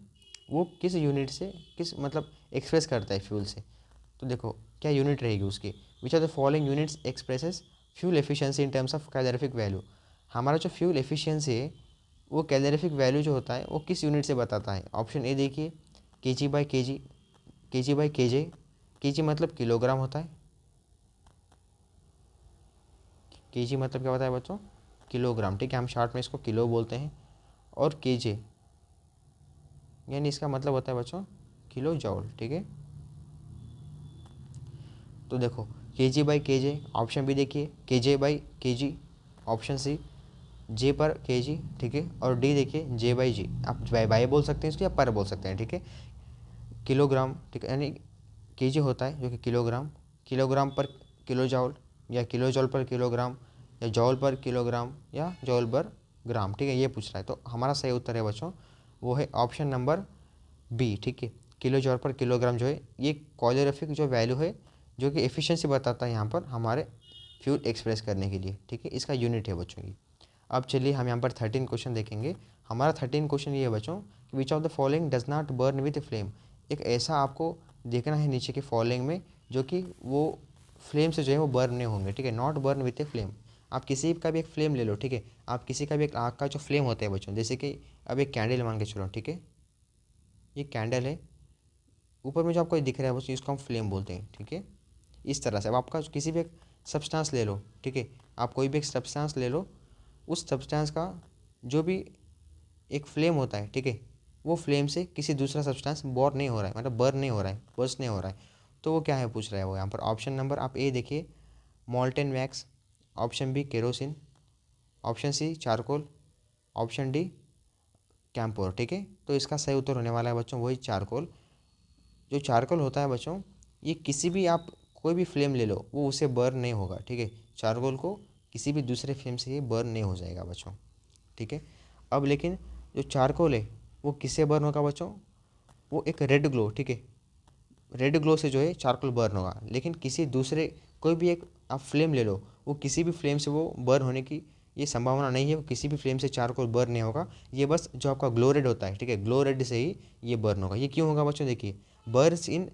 वो किस यूनिट से किस मतलब एक्सप्रेस करता है फ्यूल से। तो देखो क्या यूनिट रहेगी उसकी, which are the following units expresses fuel efficiency in terms of calorific value. हमारा जो फ्यूल एफिशिएंसी है वो कैलोरीफिक वैल्यू जो होता है वो किस यूनिट से बताता है। ऑप्शन ए देखिए kg/kg, kg/kg, kg मतलब किलोग्राम होता है, kg मतलब क्या होता है बच्चों, किलोग्राम, ठीक है, हम शॉर्ट में इसको किलो बोलते हैं। और kg यानी इसका मतलब होता है बच्चों किलो जॉल, ठीक है। तो देखो kg/kg, ऑप्शन बी देखिए kj/kg, ऑप्शन सी J/kg, ठीक है, और डी देखिए J/g, आप बाई बोल सकते हैं इसको या पर बोल सकते हैं, ठीक है। किलोग्राम, ठीक है, यानी केजी होता है जो कि किलोग्राम, किलोग्राम पर किलो जॉल, या किलो जॉल पर किलोग्राम, या जॉल पर किलोग्राम, या जॉल पर ग्राम, ठीक है, ये पूछ रहा है। तो हमारा सही उत्तर है बच्चों वो है ऑप्शन नंबर बी, ठीक है, किलो जॉल पर किलोग्राम जो है ये कैलोरीफिक जो वैल्यू है जो कि एफिशिएंसी बताता है यहाँ पर हमारे फ्यूल एक्सप्रेस करने के लिए, ठीक है, इसका यूनिट है बच्चों की। अब चलिए हम यहाँ पर 13 क्वेश्चन देखेंगे। हमारा 13 क्वेश्चन ये है बच्चों कि which of the following does not burn with flame. एक ऐसा आपको देखना है नीचे के फॉलोइंग में जो कि वो फ्लेम से जो है वो बर्न नहीं होंगे, ठीक है, not burn with a flame. आप किसी का भी एक फ्लेम ले लो, ठीक है, आप किसी का भी एक आग का जो फ्लेम होता है बच्चों, जैसे कि अब एक कैंडल मान के चलो, ठीक है, ये कैंडल है, ऊपर में जो आपको दिख रहा है बच्चों इसको हम फ्लेम बोलते हैं, ठीक है। इस तरह से अब आपका किसी भी एक सब्सटेंस ले लो, ठीक है, आप कोई भी एक सब्सटेंस ले लो, उस सब्सटेंस का जो भी एक फ्लेम होता है, ठीक है, वो फ्लेम से किसी दूसरा सब्सटेंस बॉर्न नहीं हो रहा है, मतलब बर्न नहीं हो रहा है, बर्स्ट नहीं हो रहा है, तो वो क्या है पूछ रहा है वो यहाँ पर। ऑप्शन नंबर आप ए देखिए molten wax, option B kerosene, option C charcoal, option D camphor. ठीक है, तो इसका सही उत्तर होने वाला है बच्चों वही चारकोल। जो चारकोल होता है बच्चों, ये किसी भी आप कोई भी फ्लेम ले लो वो उसे बर्न नहीं होगा। ठीक है, चारकोल को किसी भी दूसरे फ्लेम से ये बर्न नहीं हो जाएगा बच्चों। ठीक है, अब लेकिन जो चारकोल है वो किससे बर्न होगा बच्चों, वो एक रेड ग्लो, ठीक है, रेड ग्लो से जो है चारकोल बर्न होगा। लेकिन किसी दूसरे कोई भी एक आप फ्लेम ले लो, वो किसी भी फ्लेम से वो बर्न होने की ये संभावना नहीं है। वो किसी भी फ्लेम से चारकोल बर्न नहीं होगा। ये बस जो आपका ग्लो रेड होता है, ठीक है, ग्लो रेड से ही ये बर्न होगा। ये क्यों होगा बच्चों, देखिए burns in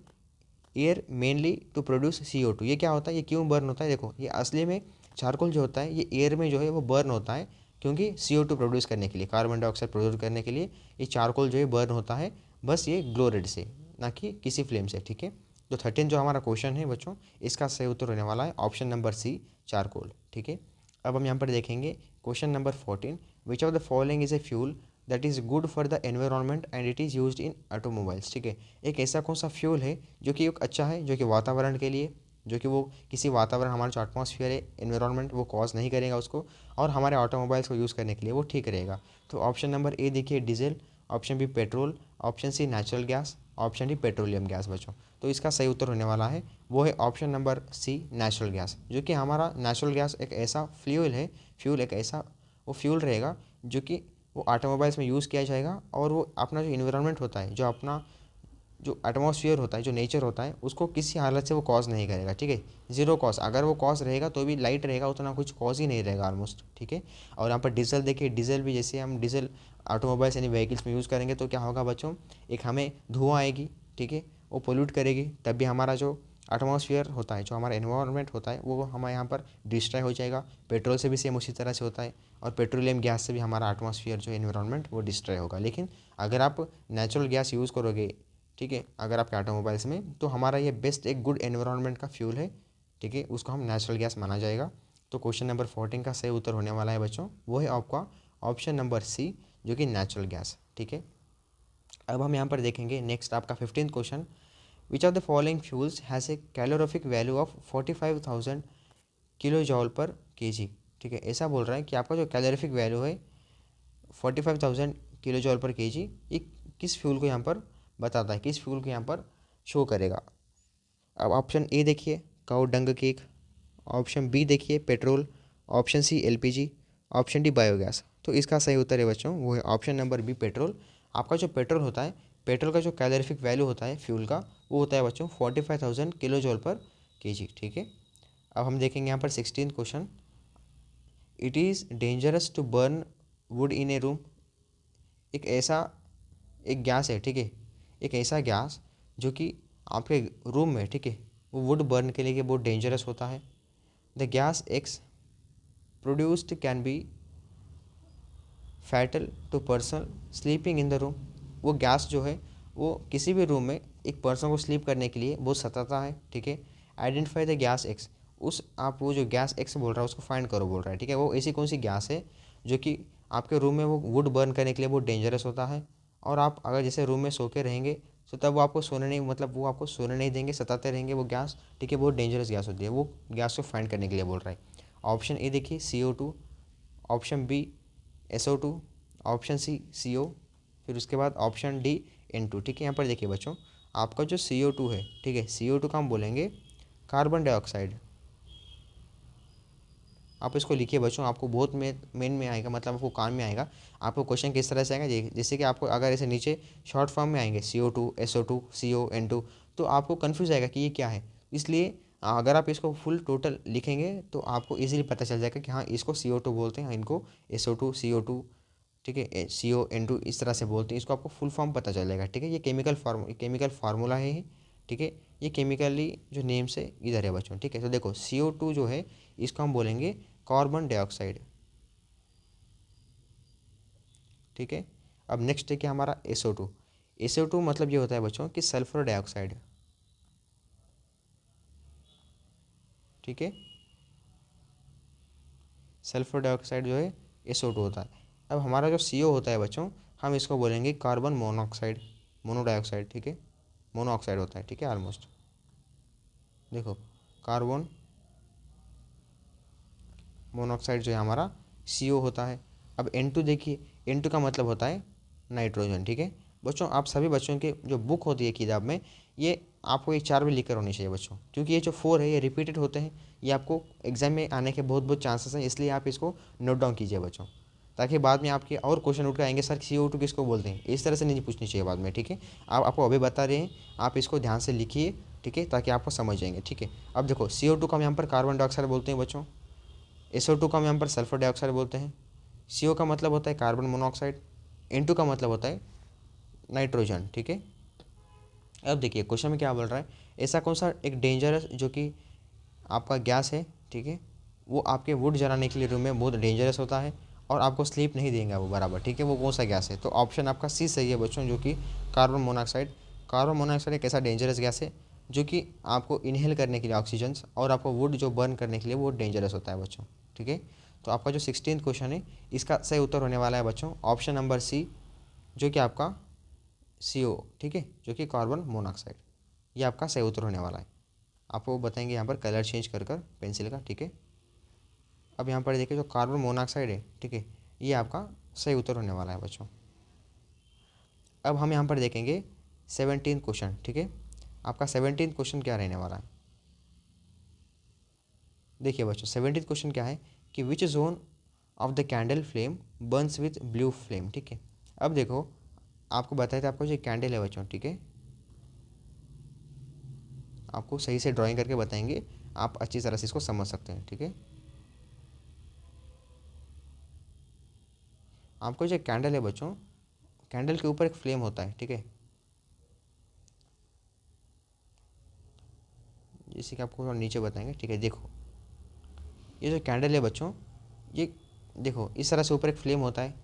air mainly to produce CO2। ये क्या होता है, ये क्यों बर्न होता है, देखो ये असली में चारकोल जो होता है ये एयर में जो है वो बर्न होता है, क्योंकि CO2 प्रोड्यूस करने के लिए, कार्बन डाइऑक्साइड प्रोड्यूस करने के लिए ये चारकोल जो है बर्न होता है, बस ये ग्लो रेड से, ना कि किसी फ्लेम से। ठीक है, तो 13 जो हमारा क्वेश्चन है बच्चों, इसका सही उत्तर होने वाला है ऑप्शन नंबर सी चारकोल। ठीक है, अब हम यहाँ पर देखेंगे question number 14, which of the following is a fuel that is good for the environment and it is used in automobiles. ठीक है, एक ऐसा कौन सा फ्यूल है जो कि एक अच्छा है, जो कि वातावरण के लिए, जो कि वो किसी वातावरण हमारा जो एटमॉस्फेयर है एनवायरनमेंट वो कॉज नहीं करेगा उसको, और हमारे ऑटोमोबाइल्स को यूज़ करने के लिए वो ठीक रहेगा। तो ऑप्शन नंबर ए देखिए diesel, option B petrol, option C natural gas, option D petroleum gas बच्चों। तो इसका सही उत्तर होने वाला है वो है option number C natural gas. जो कि हमारा नेचुरल गैस एक ऐसा फ्यूल है, फ्यूल एक ऐसा वो फ्यूल रहेगा जो कि वो ऑटोमोबाइल्स में यूज़ किया जाएगा, और वो अपना जो इन्वायरमेंट होता है, जो अपना जो एटमॉस्फेयर होता है, जो नेचर होता है, उसको किसी हालत से वो कॉज नहीं करेगा। ठीक है, जीरो कॉज, अगर वो कॉज रहेगा तो भी लाइट रहेगा, उतना कुछ कॉज ही नहीं रहेगा ऑलमोस्ट। ठीक है, और यहाँ पर डीजल देखिए, डीजल भी जैसे हम डीजल ऑटोमोबाइल्स यानी व्हीकल्स में यूज़ करेंगे तो क्या होगा बच्चों, एक हमें धुआं आएगी, ठीक है, वो पोल्यूट करेगी, तब भी हमारा जो एटमॉस्फेयर होता है, जो हमारा एनवायरनमेंट होता है, वो हमारे यहाँ पर डिस्ट्रॉय हो जाएगा। पेट्रोल से भी सेम उसी तरह से होता है, और पेट्रोलियम गैस से भी हमारा एटमॉस्फेयर जो एनवायरनमेंट वो डिस्ट्रॉय होगा। लेकिन अगर आप नेचुरल गैस यूज़ करोगे, ठीक है, अगर आपके ऑटोमोबाइल्स में, तो हमारा ये बेस्ट एक गुड एनवायरनमेंट का फ्यूल है। ठीक है, उसको हम नेचुरल गैस माना जाएगा। तो क्वेश्चन नंबर 14 का सही उत्तर होने वाला है बच्चों वो है आपका ऑप्शन नंबर सी, जो कि नेचुरल गैस। ठीक है, अब हम यहाँ पर देखेंगे नेक्स्ट आपका 15th question, which of the following fuels has a calorific value of 45,000 kilo जॉल पर केजी। ठीक है, ऐसा बोल रहा है कि आपका जो कैलोरीफिक वैल्यू है 45,000 किलो जॉल पर केजी, ये किस फ्यूल को यहाँ पर बताता है, किस फ्यूल को यहाँ पर शो करेगा। अब ऑप्शन ए देखिए cow dung cake, option B देखिए petrol, option C LPG, option D biogas. तो इसका सही उत्तर है बच्चों वो है ऑप्शन नंबर बी पेट्रोल। आपका जो पेट्रोल होता है, पेट्रोल का जो कैलोरीफिक वैल्यू होता है फ्यूल का, वो होता है बच्चों 45,000 किलो जॉल पर केजी। ठीक है, अब हम देखेंगे यहाँ पर 16th question, it is dangerous to burn wood in a room. एक ऐसा एक गैस है, ठीक है, एक ऐसा गैस जो कि आपके रूम में, ठीक है, वो वुड बर्न के लिए बहुत डेंजरस होता है। The gas X produced can be fatal to person sleeping in the room. वो गैस जो है वो किसी भी रूम में एक पर्सन को स्लीप करने के लिए बहुत सताता है। ठीक है, आइडेंटिफाई द गैस एक्स, उस आप वो जो गैस एक्स बोल रहा है उसको फाइंड करो बोल रहा है। ठीक है, वो ऐसी कौन सी गैस है जो कि आपके रूम में वो वुड बर्न करने के लिए बहुत डेंजरस होता है, और आप अगर जैसे रूम में सो के रहेंगे तो तब वो आपको सोने नहीं, मतलब वो आपको सोने नहीं देंगे, सताते रहेंगे वो गैस। ठीक है, बहुत डेंजरस गैस होती है, वो गैस को फाइंड करने के लिए बोल रहा है। ऑप्शन ए देखिए CO2, option B SO2, option C CO, फिर उसके बाद ऑप्शन डी N2। ठीक है, यहाँ पर देखिए बच्चों, आपका जो CO2 है, ठीक है, CO2 का हम बोलेंगे कार्बन डाइऑक्साइड। आप इसको लिखिए बच्चों, आपको बहुत मेन में आएगा, मतलब आपको काम में आएगा। आपको क्वेश्चन किस तरह से आएगा, जैसे कि आपको अगर ऐसे नीचे शॉर्ट फॉर्म में आएंगे CO2 SO2 CO N2, तो आपको कन्फ्यूज़ आएगा कि ये क्या है। इसलिए अगर आप इसको फुल टोटल लिखेंगे तो आपको इजीली पता चल जाएगा कि हाँ इसको CO2 बोलते हैं, इनको SO2 CO2, ठीक है, CO N2 इस तरह से बोलते हैं, इसको आपको फुल फॉर्म पता चल जाएगा। ठीक है, ये केमिकल फार्मूला है। ठीक है, ये केमिकली जो नेम से इधर है बच्चों। ठीक है, तो देखो CO2 जो है इसको हम बोलेंगे कार्बन डाइऑक्साइड। ठीक है, अब नेक्स्ट है कि हमारा SO2। SO2 मतलब ये होता है बच्चों कि सल्फर डाइऑक्साइड। ठीक है, सल्फर डाइऑक्साइड जो है SO2 होता है। अब हमारा जो CO होता है बच्चों, हम इसको बोलेंगे कार्बन मोनोऑक्साइड, मोनो डाइऑक्साइड। ठीक है, मोनोऑक्साइड होता है। ठीक है, ऑलमोस्ट। देखो कार्बन मोनोऑक्साइड जो है हमारा CO होता है। अब N2 देखिए, N2 का मतलब होता है नाइट्रोजन। ठीक है बच्चों, आप सभी बच्चों के जो बुक होती है किताब में, ये आपको ये 4 भी लिख कर होनी चाहिए बच्चों, क्योंकि ये जो 4 है ये रिपीटेड होते हैं, ये आपको एग्जाम में आने के बहुत बहुत चांसेस हैं, इसलिए आप इसको नोट डाउन कीजिए बच्चों, ताकि बाद में आपके और क्वेश्चन उठ कर आएंगे, सर CO2 किसको बोलते हैं, इस तरह से नहीं पूछनी चाहिए बाद में। ठीक है, आप आपको अभी बता रहे हैं, आप इसको ध्यान से लिखिए। ठीक है, ताकि आपको समझ जाएंगे। ठीक है, अब देखो CO2 को हम यहाँ पर कार्बन डाइऑक्साइड बोलते हैं बच्चों, SO2 का हम यहाँ पर सल्फर डाइऑक्साइड बोलते हैं, CO का मतलब होता है कार्बन मोनोऑक्साइड, N2 का मतलब होता है नाइट्रोजन। ठीक है, अब देखिए क्वेश्चन में क्या बोल रहा है, ऐसा कौन सा एक डेंजरस जो कि आपका गैस है, ठीक है, वो आपके वुड जलाने के लिए रूम में बहुत डेंजरस होता है और आपको स्लीप नहीं देगा वो बराबर। ठीक है, वो कौन सा गैस है, तो ऑप्शन आपका C सही है बच्चों, जो कि कार्बन मोनोऑक्साइड। कार्बन मोनोऑक्साइड एक ऐसा डेंजरस गैस है जो कि आपको इनहेल करने के लिए ऑक्सीजन, और आपको वुड जो बर्न करने के लिए वो डेंजरस होता है बच्चों। ठीक है, तो आपका जो 16th क्वेश्चन है इसका सही उत्तर होने वाला है बच्चों ऑप्शन नंबर C, जो कि आपका CO। ठीक है, जो कि कार्बन मोनोऑक्साइड, ये आपका सही उत्तर होने वाला है। आपको बताएंगे यहाँ पर कलर चेंज कर कर पेंसिल का। ठीक है, अब यहाँ पर देखिए जो कार्बन मोनोऑक्साइड है, ठीक है, ये आपका सही उत्तर होने वाला है बच्चों। अब हम यहाँ पर देखेंगे 17 क्वेश्चन। ठीक है, आपका 17 क्वेश्चन क्या रहने वाला है, देखिए बच्चों 17 क्वेश्चन क्या है कि which zone of the candle flame burns with blue flame. ठीक है, अब देखो आपको बताया था, आपको जो कैंडल है बच्चों, ठीक है, आपको सही से ड्राइंग करके बताएंगे, आप अच्छी तरह से इसको समझ सकते हैं। ठीक है, आपको जो कैंडल है बच्चों, कैंडल के ऊपर एक फ्लेम होता है। ठीक है, जैसे कि आपको थोड़ा नीचे बताएंगे। ठीक है, देखो ये जो कैंडल है बच्चों, ये देखो इस तरह से ऊपर एक फ्लेम होता है,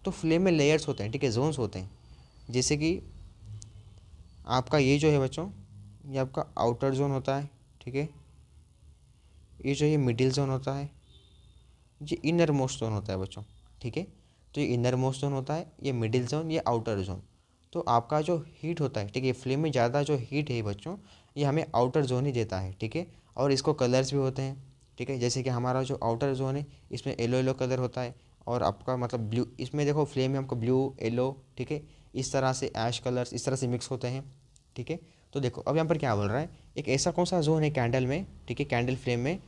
तो फ्लेम में लेयर्स होते हैं। ठीक है, जोन्स होते हैं, जैसे कि आपका ये जो है बच्चों, ये आपका आउटर जोन होता है। ठीक है, ये जो ये मिडिल जोन होता है, ये इनर मोस्ट जोन होता है बच्चों। ठीक है, तो ये इनर मोस्ट जोन होता है, ये मिडिल जोन, ये आउटर जोन। तो आपका जो हीट होता है, ठीक है, फ्लेम में ज़्यादा जो हीट है बच्चों, ये हमें आउटर जोन ही देता है। ठीक है, और इसको कलर्स भी होते हैं। ठीक है, जैसे कि हमारा जो आउटर जोन है इसमें येलो येलो कलर होता है, और आपका मतलब ब्लू, इसमें देखो फ्लेम में हमको ब्लू येलो, ठीक है, इस तरह से ऐश कलर्स इस तरह से मिक्स होते हैं। ठीक है, तो देखो अब यहाँ पर क्या बोल रहा है, एक ऐसा कौन सा जोन है कैंडल में, ठीक है, कैंडल फ्लेम में,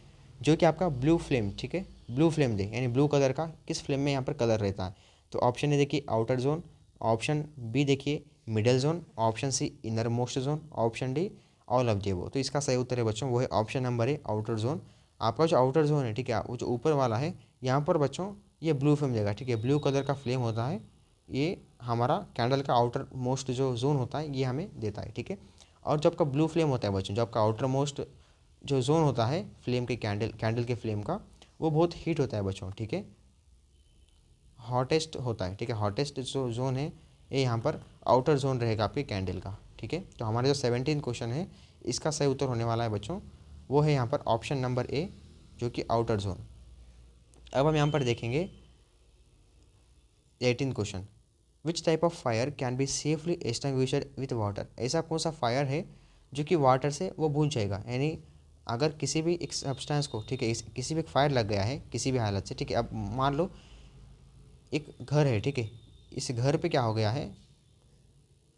जो कि आपका ब्लू फ्लेम, ठीक है, ब्लू फ्लेम दे, यानी ब्लू कलर का किस फ्लेम में यहाँ पर कलर रहता है। तो ऑप्शन ए देखिए आउटर जोन, ऑप्शन बी देखिए middle zone, option C inner most zone, option D all of the above. तो इसका सही उत्तर है बच्चों वो है option number A outer zone. आपका जो आउटर जोन है, ठीक है, वो जो ऊपर वाला है, यहाँ पर बच्चों ये ब्लू फ्लेम देगा। ठीक है, ब्लू कलर का फ्लेम होता है, ये हमारा कैंडल का आउटर मोस्ट जो जोन होता है ये हमें देता है। ठीक है, और जो आपका ब्लू फ्लेम होता है बच्चों, जो आपका आउटर मोस्ट जो जोन होता है फ्लेम के, कैंडल कैंडल के फ्लेम का, वो बहुत हीट होता है बच्चों। ठीक है, हॉटेस्ट होता है। ठीक है, हॉटेस्ट जो जोन है ये यहाँ पर आउटर जोन रहेगा आपके कैंडल का। ठीक है, तो हमारे जो 17 क्वेश्चन है इसका सही उत्तर होने वाला है बच्चों, वो है यहाँ पर ऑप्शन नंबर ए, जो कि आउटर जोन। अब हम यहाँ पर देखेंगे 18 question, which type of fire can be safely extinguished with water. ऐसा कौन सा फायर है जो कि वाटर से वो बुझ जाएगा, यानी अगर किसी भी एक सब्सटेंस को, ठीक है, किसी भी एक फायर लग गया है किसी भी हालत से। ठीक है, अब मान लो एक घर है, ठीक है, इस घर पे क्या हो गया है,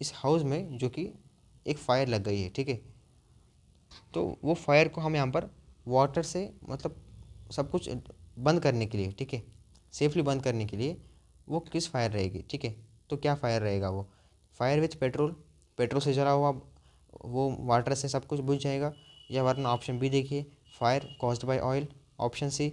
इस हाउस में जो कि एक फायर लग गई है। ठीक है, तो वो फायर को हम यहाँ पर वाटर से मतलब सब कुछ बंद करने के लिए, ठीक है, सेफली बंद करने के लिए वो किस फायर रहेगी। ठीक है, तो क्या फायर रहेगा वो, फायर विथ पेट्रोल, पेट्रोल से जला हुआ वो वाटर से सब कुछ बुझ जाएगा, या वरना ऑप्शन बी देखिए fire caused by oil, option C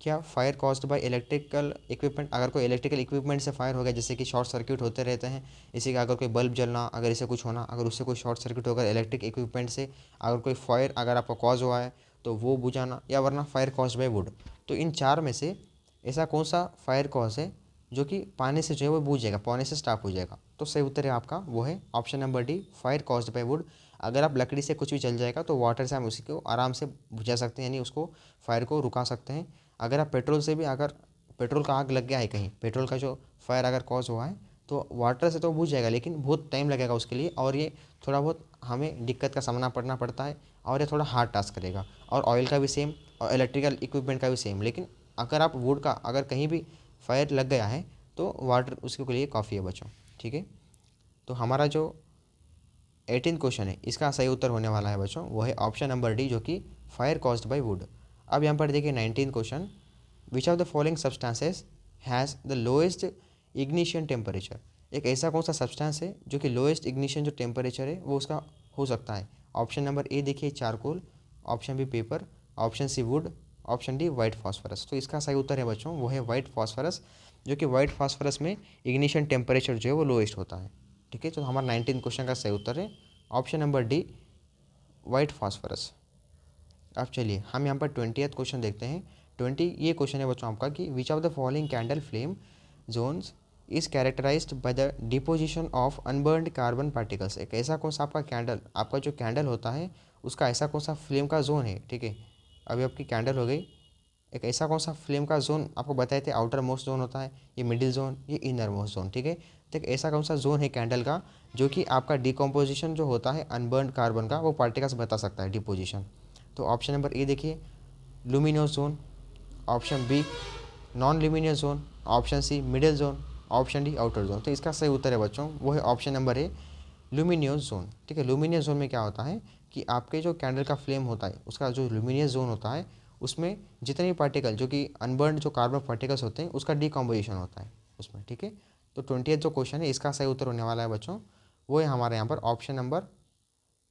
क्या fire caused by electrical equipment, अगर कोई इलेक्ट्रिकल इक्विपमेंट से फायर हो गया, जैसे कि शॉर्ट सर्किट होते रहते हैं, इसी का अगर कोई बल्ब जलना, अगर इसे कुछ होना, अगर उससे कोई शॉर्ट सर्किट होकर इलेक्ट्रिक इक्विपमेंट से अगर कोई फायर अगर आपका कॉज हुआ है तो वो बुझाना, या वरना फायर कॉज्ड बाय वुड। तो इन चार में से ऐसा कौन सा फायर कॉज है जो कि पानी से जो है वो बुझ जाएगा, पानी से स्टार्ट हो जाएगा। तो सही उत्तर है आपका वो है option number D fire caused bye would. अगर आप लकड़ी से कुछ भी जल जाएगा तो वाटर से हम उसी को आराम से बुझा सकते हैं, यानी उसको फायर को रुका सकते हैं। अगर आप पेट्रोल से भी, अगर पेट्रोल का आग लग गया है कहीं, पेट्रोल का जो फायर अगर कॉज हुआ है तो वाटर से तो बुझ जाएगा, लेकिन बहुत टाइम लगेगा उसके लिए, और ये थोड़ा बहुत हमें दिक्कत का सामना पड़ना पड़ता है, और ये थोड़ा हार्ड टास्क करेगा। और ऑयल का भी सेम और इलेक्ट्रिकल इक्विपमेंट का भी सेम। लेकिन अगर आप वुड का अगर कहीं भी फायर लग गया है तो वाटर उसके लिए काफ़ी है बच्चों, ठीक है। तो हमारा जो 18 क्वेश्चन है इसका सही उत्तर होने वाला है बच्चों, वो है ऑप्शन नंबर डी, जो कि फायर कॉज्ड बाय वुड। अब यहाँ पर देखिए 19 question, which of the following substances has the lowest ignition temperature. एक ऐसा कौन सा सब्सटेंस है जो कि लोएस्ट इग्निशन जो टेम्परेचर है वो उसका हो सकता है। ऑप्शन नंबर ए देखिए charcoal, option B paper, option C wood, option D white phosphorus. तो इसका सही उत्तर है बच्चों वो है वाइट फॉस्फरस, जो कि वाइट फॉस्फरस में इग्निशन टेम्परेचर जो है वो लोएस्ट होता है, ठीक है। तो हमारा 19 क्वेश्चन का सही उत्तर है option number D white phosphorus. अब चलिए हम यहाँ पर 20th क्वेश्चन देखते हैं। 20 ये क्वेश्चन है बच्चों आपका कि which of the following candle flame zones is characterized by the deposition of unburned carbon particles. एक ऐसा कौन सा आपका कैंडल, आपका जो कैंडल होता है उसका ऐसा कौन सा फ्लेम का जोन है, ठीक है। अभी आपकी कैंडल हो गई, एक ऐसा कौन सा फ्लेम का जोन आपको बताए थे, आउटर मोस्ट जोन होता है, ये मिडिल जोन, ये इनर मोस्ट जोन, ठीक है। तो एक ऐसा कौन सा जोन है कैंडल का जो कि आपका डिकम्पोजिशन जो होता है अनबर्न्ड कार्बन का वो पार्टिकल्स बता सकता है, डिपोजिशन। तो ऑप्शन नंबर ए देखिए luminous zone, option B non luminous zone, option C middle zone, option D outer zone. तो इसका सही उत्तर है बच्चों वो है option number A luminous zone, ठीक है। लुमिनियस जोन में क्या होता है कि आपके जो कैंडल का फ्लेम होता है उसका जो लुमिनियस जोन होता है उसमें जितने भी पार्टिकल जो कि अनबर्न्ड जो कार्बन पार्टिकल्स होते हैं उसका डिकम्पोजिशन होता है उसमें, ठीक है। तो 20th जो क्वेश्चन है इसका सही उत्तर होने वाला है बच्चों वो है हमारे यहाँ पर ऑप्शन नंबर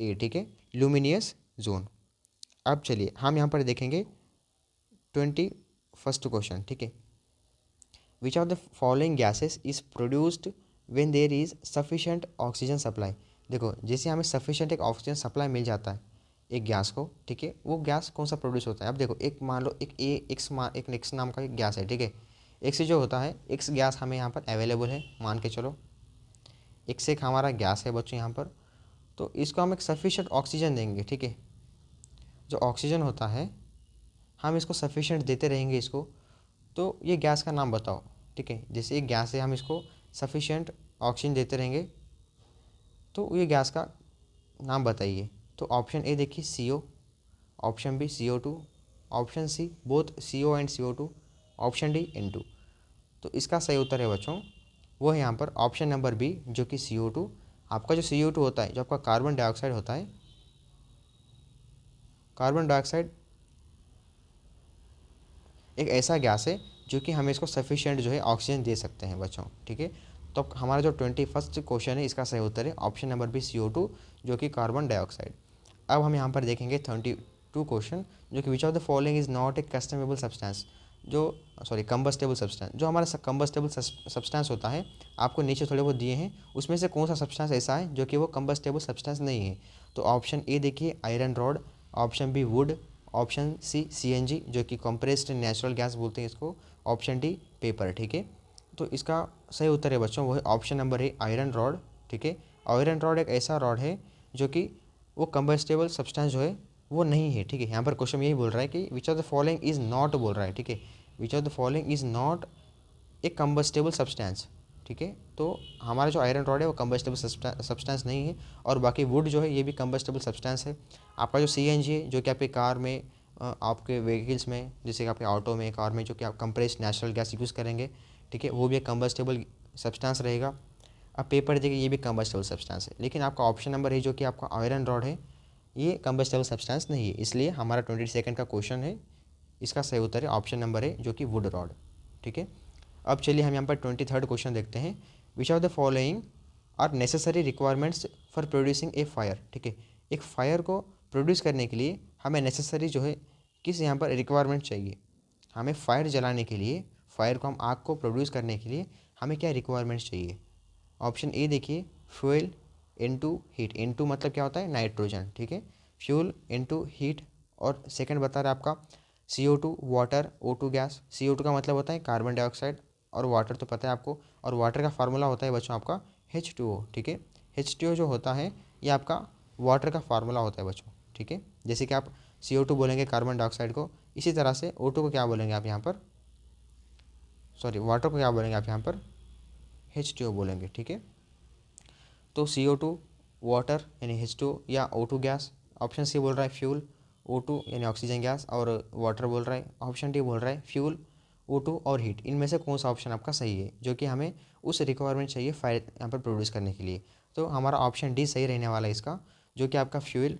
ए, ठीक है, लुमिनियस जोन। अब चलिए हम यहाँ पर देखेंगे 21st क्वेश्चन, ठीक है। Which of the following gases is produced when there is sufficient oxygen supply. देखो जैसे हमें सफिशिएंट एक ऑक्सीजन सप्लाई मिल जाता है एक गैस को, ठीक है, वो गैस कौन सा प्रोड्यूस होता है। अब देखो एक मान लो एक एक नेक्स नाम का एक गैस है, ठीक है। एक से जो होता है एक्स गैस हमें यहाँ पर अवेलेबल है, मान के चलो एक से एक हमारा गैस है बच्चों यहाँ पर। तो इसको हम एक सफिशिएंट ऑक्सीजन देंगे, ठीक है। जो ऑक्सीजन होता है हम इसको सफिशिएंट देते रहेंगे इसको, तो ये गैस का नाम बताओ, ठीक है। जैसे एक गैस है हम इसको सफिशिएंट ऑक्सीजन देते रहेंगे तो ये गैस का नाम बताइए। तो ऑप्शन ए देखिए CO, option B CO2, option C both CO and CO2, option D N2। तो इसका सही उत्तर है बच्चों वो है यहाँ पर ऑप्शन नंबर बी, जो कि CO2। आपका जो CO2 होता है जो आपका कार्बन डाइऑक्साइड होता है, कार्बन डाइऑक्साइड एक ऐसा गैस है जो कि हमें इसको सफिशिएंट जो है ऑक्सीजन दे सकते हैं बच्चों, ठीक है। तो हमारा जो 21st क्वेश्चन है इसका सही उत्तर है ऑप्शन नंबर बी CO2, जो कि कार्बन डाइऑक्साइड। अब हम यहाँ पर देखेंगे 32 क्वेश्चन, जो कि which of the following is not a combustible substance. जो कंबस्टेबल सब्सटेंस, जो हमारा कंबस्टेबल सब्सटेंस होता है आपको नीचे थोड़े बहुत दिए हैं, उसमें से कौन सा सब्सटेंस ऐसा है जो कि वो कंबस्टेबल सब्सटेंस नहीं है। तो ऑप्शन ए देखिए iron rod, option B wood, option C CNG जो कि कंप्रेस्ड नेचुरल गैस बोलते हैं इसको, ऑप्शन डी पेपर, ठीक है। तो इसका सही उत्तर है बच्चों वो है ऑप्शन नंबर ए आयरन रॉड, ठीक है। आयरन रॉड एक ऐसा रॉड है जो कि वो कंबस्टेबल सब्सटेंस जो है वो नहीं है, ठीक है। यहाँ पर क्वेश्चन यही बोल रहा है कि which of the following is not बोल रहा है, ठीक है। Which of the following is not a combustible substance, ठीक है। तो हमारा जो आयरन रॉड है वो कंबस्टेबल सब्सटेंस नहीं है। और बाकी वुड जो है ये भी कंबस्टेबल सब्सटेंस है। आपका जो CNG है जो कि आपके कार में आपके व्हीकल्स में जैसे कि आपके ऑटो में कार में जो कि आप कंप्रेस्ड नेचुरल गैस यूज़ करेंगे, ठीक है, वो भी एक कंबस्टेबल सब्सटेंस रहेगा। अब पेपर देखिए ये भी कंबस्टेबल सब्सटेंस है। लेकिन आपका ऑप्शन नंबर है जो कि आपका आयरन रॉड है ये कंबस्टेबल सब्सटेंस नहीं है, इसलिए हमारा 22nd का क्वेश्चन है इसका सही उत्तर है ऑप्शन नंबर है जो कि वुड रॉड, ठीक है। अब चलिए हम यहाँ पर 23rd क्वेश्चन देखते हैं। Which of the following are necessary requirements for producing a fire, ठीक है। एक फायर को प्रोड्यूस करने के लिए हमें नेसेसरी जो है किस यहाँ पर रिक्वायरमेंट चाहिए, हमें फायर जलाने के लिए, फायर को हम आग को प्रोड्यूस करने के लिए हमें क्या रिक्वायरमेंट्स चाहिए। ऑप्शन ए देखिए फ्यूल इनटू हीट, इनटू मतलब क्या होता है नाइट्रोजन, ठीक है, फ्यूल इनटू हीट। और सेकंड बता रहा है आपका CO2 water, O2 gas. CO2 का मतलब होता है कार्बन डाइऑक्साइड और वाटर तो पता है आपको, और वाटर का फार्मूला होता है बच्चों आपका H2O, ठीक है। H2O जो होता है ये आपका वाटर का फार्मूला होता है बच्चों, ठीक है। जैसे कि आप CO2 बोलेंगे कार्बन डाइऑक्साइड को, इसी तरह से O2 को क्या बोलेंगे आप यहाँ पर, सॉरी वाटर को क्या बोलेंगे आप यहाँ पर H2O बोलेंगे, ठीक है। तो CO2 वाटर यानी H2O या O2 गैस ऑप्शन सी बोल रहा है फ्यूल O2 यानी ऑक्सीजन गैस और वाटर बोल रहा है। ऑप्शन डी बोल रहा है फ्यूल O2 और हीट। इनमें से कौन सा ऑप्शन आपका सही है जो कि हमें उस रिक्वायरमेंट चाहिए फायर यहाँ पर प्रोड्यूस करने के लिए? तो हमारा ऑप्शन डी सही रहने वाला है इसका, जो कि आपका फ्यूल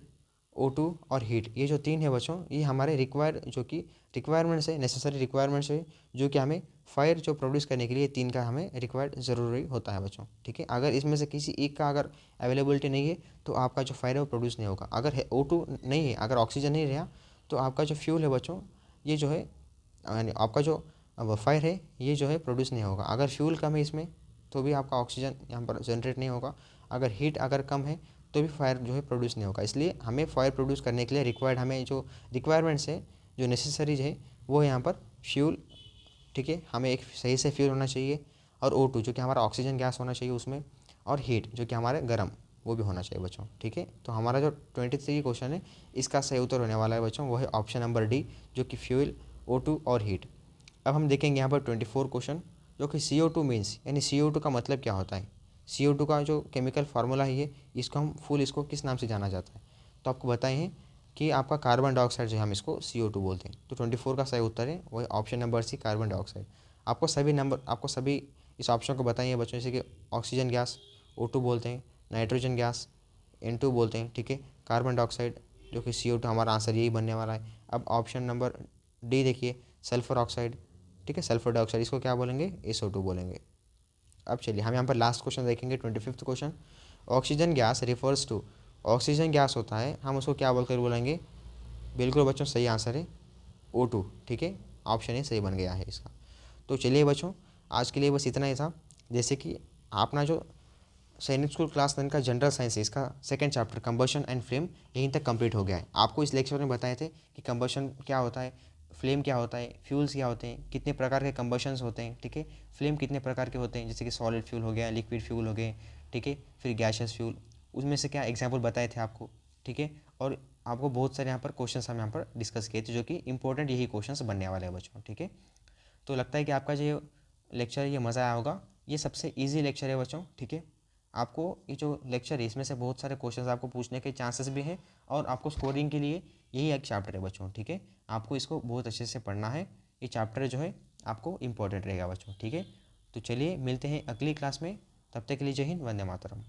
O2 और हीट, ये जो तीन है बच्चों, ये हमारे जो कि रिक्वायरमेंट्स है, नेसेसरी रिक्वायरमेंट्स है, जो कि हमें फायर जो प्रोड्यूस करने के लिए तीन का हमें रिक्वायर्ड ज़रूरी होता है बच्चों। ठीक है, अगर इसमें से किसी एक का अगर अवेलेबिलिटी नहीं है तो आपका जो फायर है वो प्रोड्यूस नहीं होगा। अगर है O2 नहीं है, अगर ऑक्सीजन नहीं रहा, तो आपका जो फ्यूल है बच्चों, ये जो है यानी आपका जो अब फायर है ये जो है प्रोड्यूस नहीं होगा। अगर फ्यूल कम है इसमें तो भी आपका ऑक्सीजन यहाँ पर जनरेट नहीं होगा। अगर हीट अगर कम है तो भी फायर जो है प्रोड्यूस नहीं होगा। इसलिए हमें फायर प्रोड्यूस करने के लिए रिक्वायर्ड हमें जो रिक्वायरमेंट्स है, जो नेसेसरीज है, वो है यहाँ पर फ्यूल। ठीक है, हमें एक सही से फ्यूल होना चाहिए, और O2 जो कि हमारा ऑक्सीजन गैस होना चाहिए उसमें, और हीट जो कि हमारे गर्म वो भी होना चाहिए बच्चों। ठीक है, तो हमारा जो 23 क्वेश्चन है इसका सही उत्तर होने वाला है बच्चों, वो है ऑप्शन नंबर डी, जो कि फ्यूल O2 और हीट। अब हम देखेंगे यहाँ पर 24 क्वेश्चन, जो कि CO2 मीन्स यानी CO2 का मतलब क्या होता है। CO2 का जो केमिकल फार्मूला है ये, इसको हम इसको किस नाम से जाना जाता है? तो आपको बताए हैं कि आपका कार्बन डाइऑक्साइड जो है हम इसको CO2 बोलते हैं। तो 24 का सही उत्तर है वो है option number C, carbon dioxide. आपको सभी इस ऑप्शन को बताइए बच्चों, जैसे कि ऑक्सीजन गैस O2 बोलते हैं, नाइट्रोजन गैस N2 बोलते हैं। ठीक है, कार्बन डाइऑक्साइड जो कि CO2, हमारा आंसर यही बनने वाला है। अब ऑप्शन नंबर डी देखिए, सल्फर ऑक्साइड। ठीक है, सल्फर डाइऑक्साइड, इसको क्या बोलेंगे? SO2 बोलेंगे। अब चलिए हम यहाँ पर लास्ट क्वेश्चन देखेंगे, 25th question. Oxygen gas refers to, oxygen gas होता है, हम उसको क्या बोलकर बोलेंगे? बिल्कुल बच्चों सही आंसर है O2। ठीक है, ऑप्शन ए सही बन गया है इसका। तो चलिए बच्चों, आज के लिए बस इतना ही था। जैसे कि अपना जो सैनिक स्कूल क्लास 9 का जनरल साइंस है, इसका second chapter combustion and flame यहीं तक कंप्लीट हो गया है। आपको इस लेक्चर में बताए थे कि कंबशन क्या होता है, फ्लेम क्या होता है, फ्यूल्स क्या होते हैं, कितने प्रकार के कंबशंस होते हैं। ठीक है, फ्लेम कितने प्रकार के होते हैं, जैसे कि सॉलिड फ्यूल हो गया, लिक्विड फ्यूल हो गए। ठीक है, फिर गैशियस फ्यूल, उसमें से क्या एग्जाम्पल बताए थे आपको। ठीक है, और आपको बहुत सारे यहाँ पर क्वेश्चन हम यहाँ पर डिस्कस किए थे, जो कि इंपॉर्टेंट यही क्वेश्चन बनने वाले हैं बच्चों। ठीक है, तो लगता है कि आपका जो लेक्चर ये मज़ा आया होगा। ये सबसे ईजी लेक्चर है बच्चों। ठीक है, आपको ये जो लेक्चर है इसमें से बहुत सारे क्वेश्चंस आपको पूछने के चांसेस भी हैं, और आपको स्कोरिंग के लिए यही एक चैप्टर है बच्चों। ठीक है, आपको इसको बहुत अच्छे से पढ़ना है। ये चैप्टर जो है आपको इंपॉर्टेंट रहेगा बच्चों। ठीक है, तो चलिए मिलते हैं अगली क्लास में, तब तक के लिए जय हिंद, वंदे मातरम।